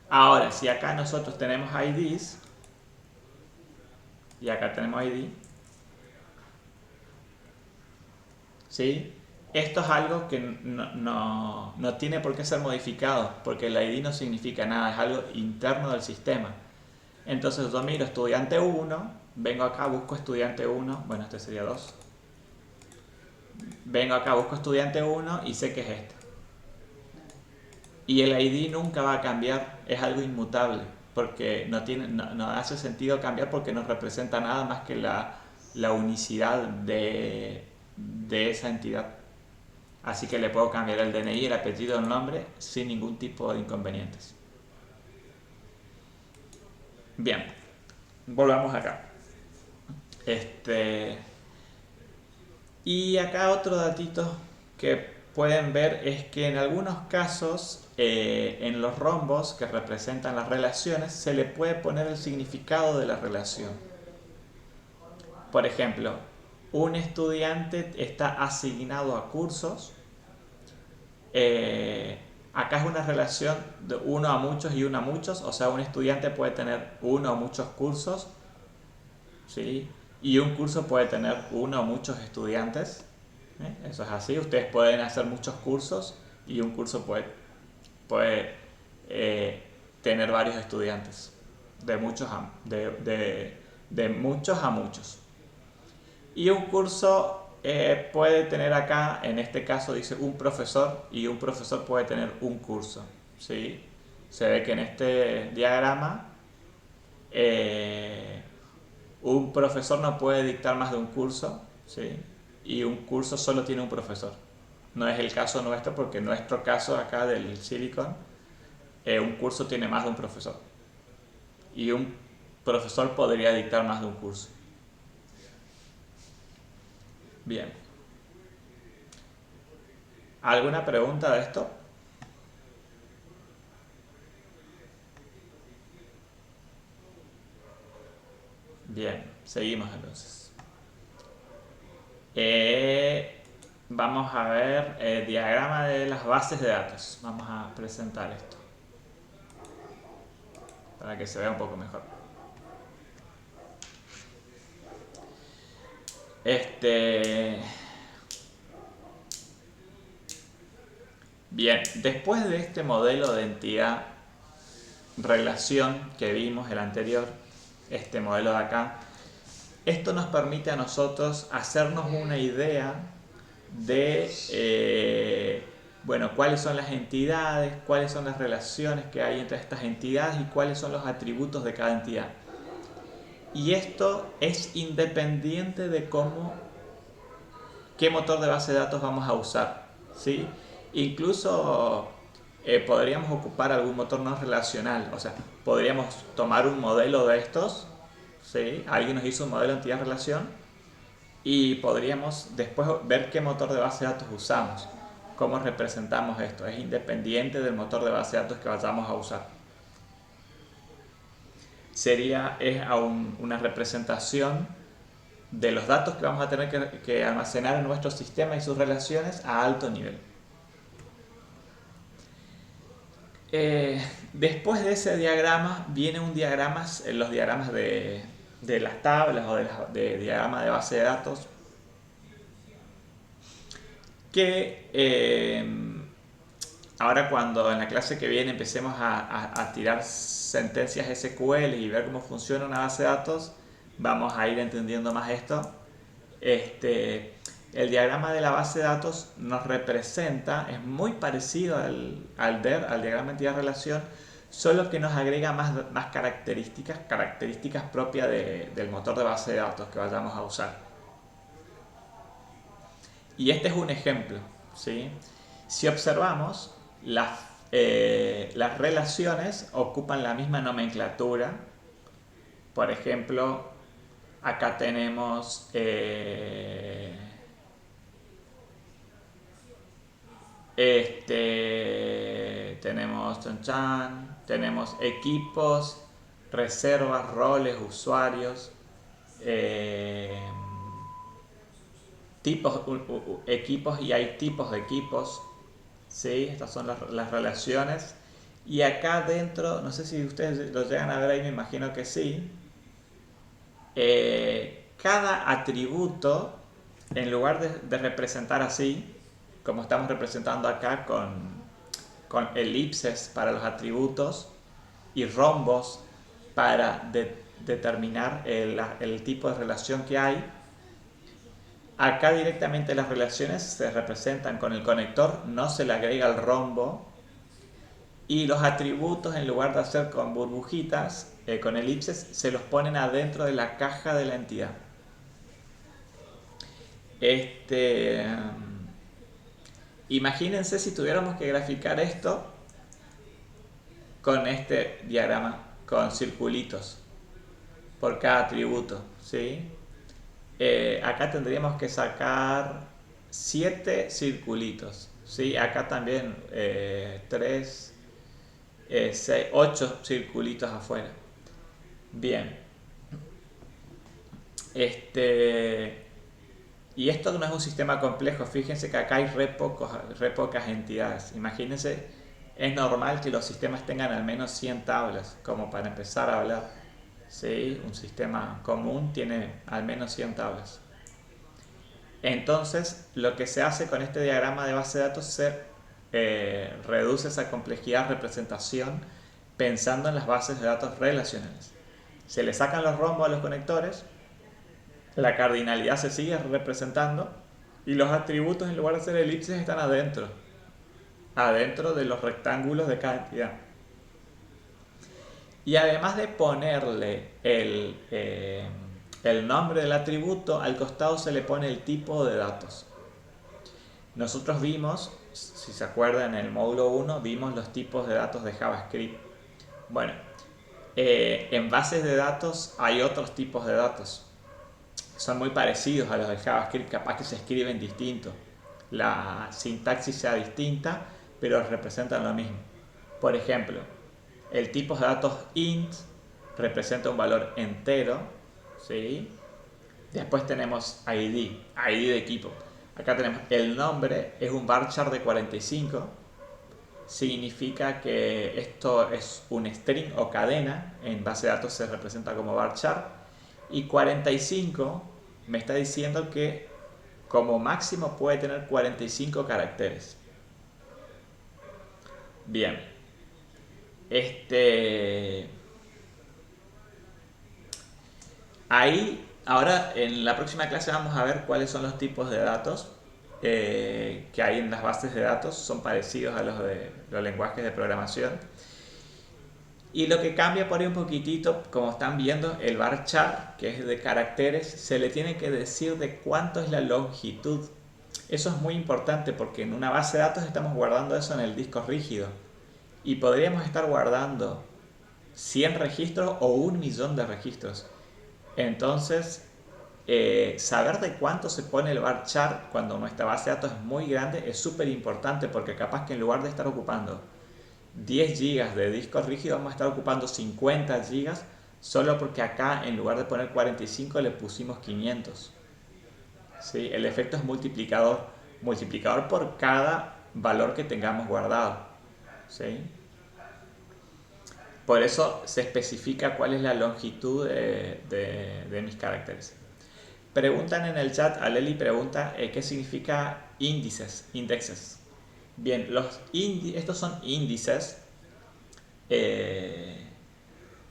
Ahora, si acá nosotros tenemos IDs, y acá tenemos ID, ¿sí? Esto es algo que no tiene por qué ser modificado, porque el ID no significa nada, es algo interno del sistema. Entonces yo miro estudiante 1, vengo acá, busco estudiante 1, bueno, este sería 2. Vengo acá, busco estudiante 1 y sé que es este. Y el ID nunca va a cambiar, es algo inmutable, porque no hace sentido cambiar porque no representa nada más que la unicidad de esa entidad. Así que le puedo cambiar el DNI, el apellido, el nombre sin ningún tipo de inconvenientes. Bien, volvamos acá. Y acá otro datito que pueden ver es que en algunos casos en los rombos que representan las relaciones se le puede poner el significado de la relación. Por ejemplo, un estudiante está asignado a cursos. Acá es una relación de uno a muchos y uno a muchos, o sea, un estudiante puede tener uno o muchos cursos, ¿sí? Y un curso puede tener uno o muchos estudiantes. Eso es así, ustedes pueden hacer muchos cursos y un curso puede tener varios estudiantes, de muchos a muchos. Y un curso puede tener acá, en este caso dice un profesor, y un profesor puede tener un curso, ¿sí? Se ve que en este diagrama un profesor no puede dictar más de un curso, ¿sí? Y un curso solo tiene un profesor. No es el caso nuestro, porque en nuestro caso acá del Silicon, un curso tiene más de un profesor. Y un profesor podría dictar más de un curso. Bien. ¿Alguna pregunta de esto? Bien, seguimos entonces. Vamos a ver el diagrama de las bases de datos. Vamos a presentar esto para que se vea un poco mejor. Bien, después de este modelo de entidad relación que vimos el anterior, este modelo de acá, esto nos permite a nosotros hacernos una idea de bueno, cuáles son las entidades, cuáles son las relaciones que hay entre estas entidades y cuáles son los atributos de cada entidad. Y esto es independiente de qué motor de base de datos vamos a usar, ¿sí? Incluso podríamos ocupar algún motor no relacional, o sea, podríamos tomar un modelo de estos, ¿sí? Alguien nos hizo un modelo de entidad-relación y podríamos después ver qué motor de base de datos usamos, cómo representamos esto, es independiente del motor de base de datos que vayamos a usar. Es una representación de los datos que vamos a tener que almacenar en nuestro sistema y sus relaciones a alto nivel. Después de ese diagrama vienen los diagramas de las tablas o de diagrama de base de datos que ahora cuando en la clase que viene empecemos a tirar sentencias SQL y ver cómo funciona una base de datos, vamos a ir entendiendo más esto. El diagrama de la base de datos nos representa, es muy parecido al DER, al diagrama de entidad-relación, solo que nos agrega más características propias del motor de base de datos que vayamos a usar. Y este es un ejemplo, ¿sí? Si observamos, las relaciones ocupan la misma nomenclatura. Por ejemplo, acá tenemos tenemos equipos, reservas, roles, usuarios, tipos, equipos, y hay tipos de equipos, ¿sí? Estas son las relaciones. Y acá dentro, no sé si ustedes lo llegan a ver ahí, me imagino que sí. Cada atributo, en lugar de representar así, como estamos representando acá con elipses para los atributos y rombos para determinar el tipo de relación que hay, acá directamente las relaciones se representan con el conector, no se le agrega el rombo, y los atributos, en lugar de hacer con burbujitas, con elipses, se los ponen adentro de la caja de la entidad. Imagínense si tuviéramos que graficar esto con este diagrama, con circulitos por cada atributo, ¿sí? Acá tendríamos que sacar 7 circulitos, ¿sí? Acá también 3, 6, 8 circulitos afuera. Bien. Y esto no es un sistema complejo. Fíjense que acá hay re pocas entidades. Imagínense, es normal que los sistemas tengan al menos 100 tablas, como para empezar a hablar. ¿Sí? Un sistema común tiene al menos 100 tablas. Entonces, lo que se hace con este diagrama de base de datos se reduce esa complejidad de representación pensando en las bases de datos relacionales. Se le sacan los rombos a los conectores, la cardinalidad se sigue representando y los atributos, en lugar de ser elipses, están adentro de los rectángulos de cada entidad. Y además de ponerle el nombre del atributo, al costado se le pone el tipo de datos. Nosotros vimos, si se acuerdan, en el módulo 1 vimos los tipos de datos de JavaScript. Bueno, en bases de datos hay otros tipos de datos. Son muy parecidos a los de JavaScript, capaz que se escriben distinto. La sintaxis sea distinta, pero representan lo mismo. Por ejemplo, el tipo de datos int representa un valor entero, ¿sí? Después tenemos ID de equipo. Acá tenemos el nombre, es un varchar de 45. Significa que esto es un string o cadena. En base de datos se representa como varchar. Y 45 me está diciendo que como máximo puede tener 45 caracteres. Bien. Ahí, ahora en la próxima clase vamos a ver cuáles son los tipos de datos que hay en las bases de datos. Son parecidos a los de los lenguajes de programación. Y lo que cambia por ahí un poquitito, como están viendo, el varchar, que es de caracteres, se le tiene que decir de cuánto es la longitud. Eso es muy importante porque en una base de datos estamos guardando eso en el disco rígido. Y podríamos estar guardando 100 registros o 1.000.000 de registros. Entonces, saber de cuánto se pone el varchar cuando nuestra base de datos es muy grande es súper importante, porque capaz que en lugar de estar ocupando 10 GB de disco rígido vamos a estar ocupando 50 GB solo porque acá en lugar de poner 45 le pusimos 500. ¿Sí? El efecto es multiplicador por cada valor que tengamos guardado. ¿Sí? Por eso se especifica cuál es la longitud de mis caracteres. Preguntan en el chat, Aleli pregunta qué significa indexes. Bien, estos son índices.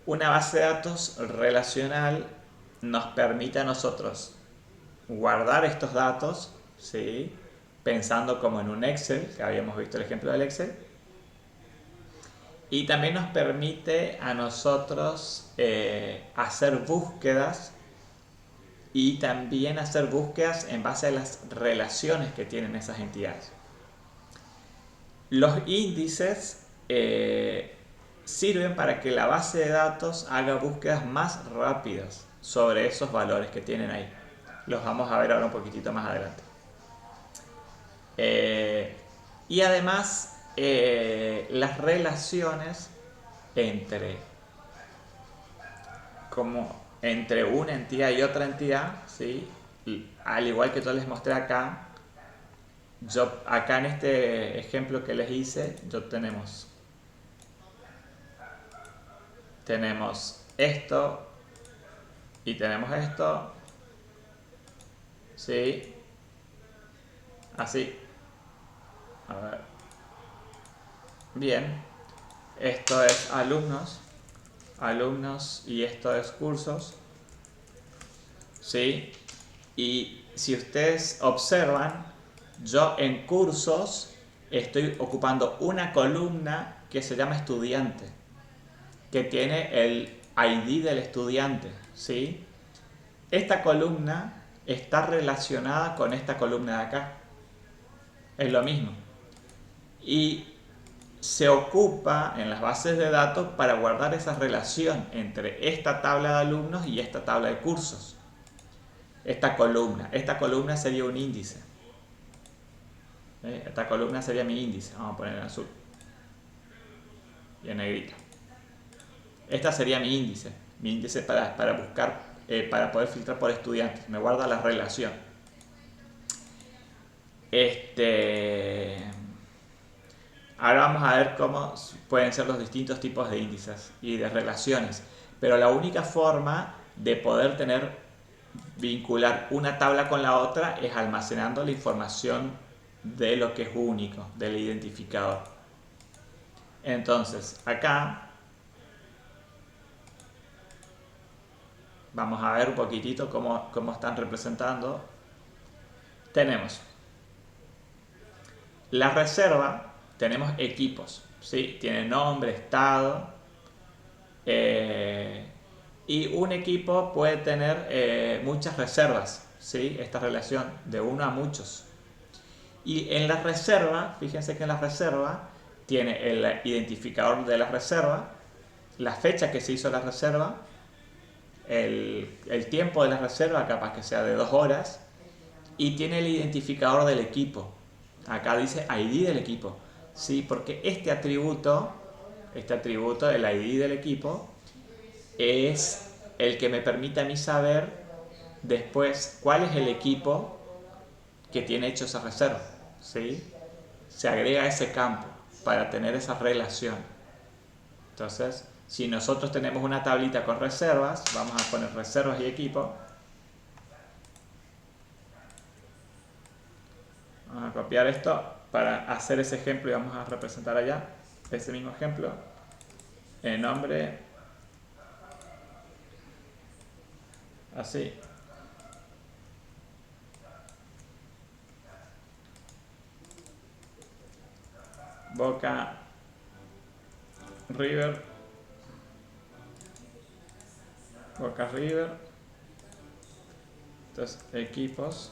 Una base de datos relacional nos permite a nosotros guardar estos datos, ¿sí? Pensando como en un Excel, que habíamos visto el ejemplo del Excel. Y también nos permite a nosotros hacer búsquedas, y también hacer búsquedas en base a las relaciones que tienen esas entidades. Los índices sirven para que la base de datos haga búsquedas más rápidas sobre esos valores que tienen ahí. Los vamos a ver ahora un poquitito más adelante. Y además, las relaciones entre una entidad y otra entidad, ¿sí? al igual que yo les mostré acá, acá en este ejemplo que les hice, tenemos esto y tenemos esto, ¿sí? Así. A ver. Bien. Esto es alumnos y esto es cursos, ¿sí? Y si ustedes observan, yo en cursos estoy ocupando una columna que se llama estudiante, que tiene el ID del estudiante, ¿sí? Esta columna está relacionada con esta columna de acá. Es lo mismo. Y se ocupa en las bases de datos para guardar esa relación entre esta tabla de alumnos y esta tabla de cursos. Esta columna sería un índice. Esta columna sería mi índice. Vamos a poner en azul y en negrito. Esta sería mi índice para buscar, para poder filtrar por estudiantes. Me guarda la relación. Ahora vamos a ver cómo pueden ser los distintos tipos de índices y de relaciones. Pero la única forma de poder vincular una tabla con la otra es almacenando la información de lo que es único, del identificador. Entonces, acá vamos a ver un poquitito cómo están representando. Tenemos la reserva, tenemos equipos, ¿sí? Tiene nombre, estado, y un equipo puede tener muchas reservas, ¿sí? Esta relación de uno a muchos. Y en la reserva, fíjense que en la reserva tiene el identificador de la reserva, la fecha que se hizo la reserva, el tiempo de la reserva, capaz que sea de 2 horas, y tiene el identificador del equipo. Acá dice ID del equipo, ¿sí? Porque este atributo, el ID del equipo, es el que me permite a mí saber después cuál es el equipo que tiene hecho esa reserva, ¿sí? Se agrega ese campo para tener esa relación. Entonces, si nosotros tenemos una tablita con reservas, vamos a poner reservas y equipo. Vamos a copiar esto para hacer ese ejemplo y vamos a representar allá ese mismo ejemplo. El nombre, así. Boca River. Boca River. Entonces, equipos.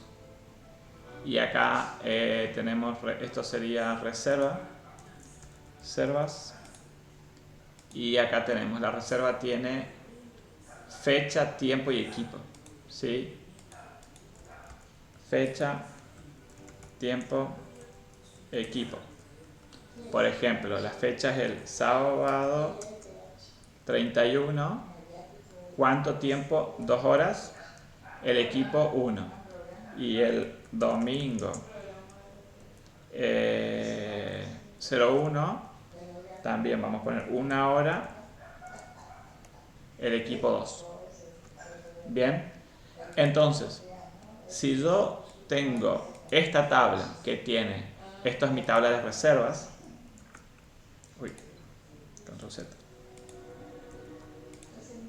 Y acá tenemos, esto sería reservas. Y acá tenemos, la reserva tiene fecha, tiempo y equipo, ¿sí? Fecha, tiempo, equipo. Por ejemplo, la fecha es el sábado 31. ¿Cuánto tiempo? 2 horas. El equipo 1. Y el domingo 01. También vamos a poner 1 hora. El equipo 2. Bien. Entonces, si yo tengo esta tabla que tiene, esto es mi tabla de reservas. Control Z.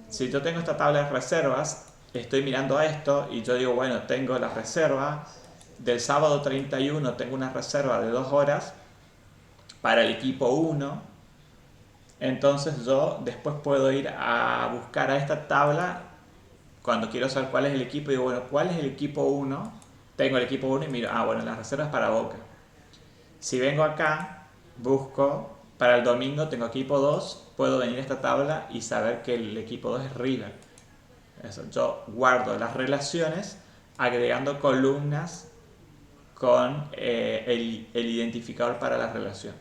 Si yo tengo esta tabla de reservas, estoy mirando a esto y yo digo, bueno, tengo la reserva del sábado 31, tengo una reserva de 2 horas para el equipo 1. Entonces yo después puedo ir a buscar a esta tabla cuando quiero saber cuál es el equipo. Digo, bueno, ¿cuál es el equipo 1? Tengo el equipo 1 y miro, bueno, las reservas para Boca. Si vengo acá, busco para el domingo, tengo equipo 2, puedo venir a esta tabla y saber que el equipo 2 es River. Eso, yo guardo las relaciones agregando columnas con el identificador para la relación.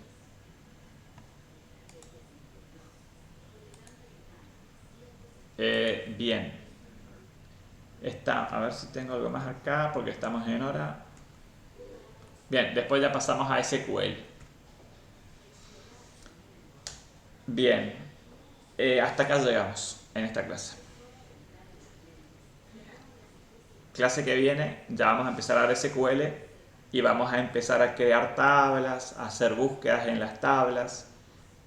Bien. A ver si tengo algo más acá porque estamos en hora. Bien, después ya pasamos a SQL. Bien, hasta acá llegamos en esta clase. Clase que viene ya vamos a empezar a ver SQL y vamos a empezar a crear tablas, a hacer búsquedas en las tablas,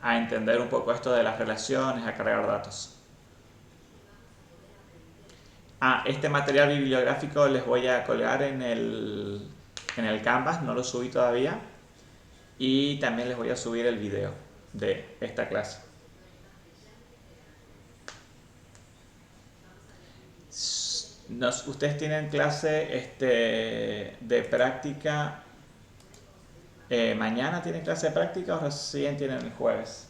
a entender un poco esto de las relaciones, a cargar datos. Este material bibliográfico les voy a colgar en el Canvas, no lo subí todavía. Y también les voy a subir el video de esta clase. Ustedes tienen clase de práctica. ¿Mañana tienen clase de práctica o recién tienen el jueves?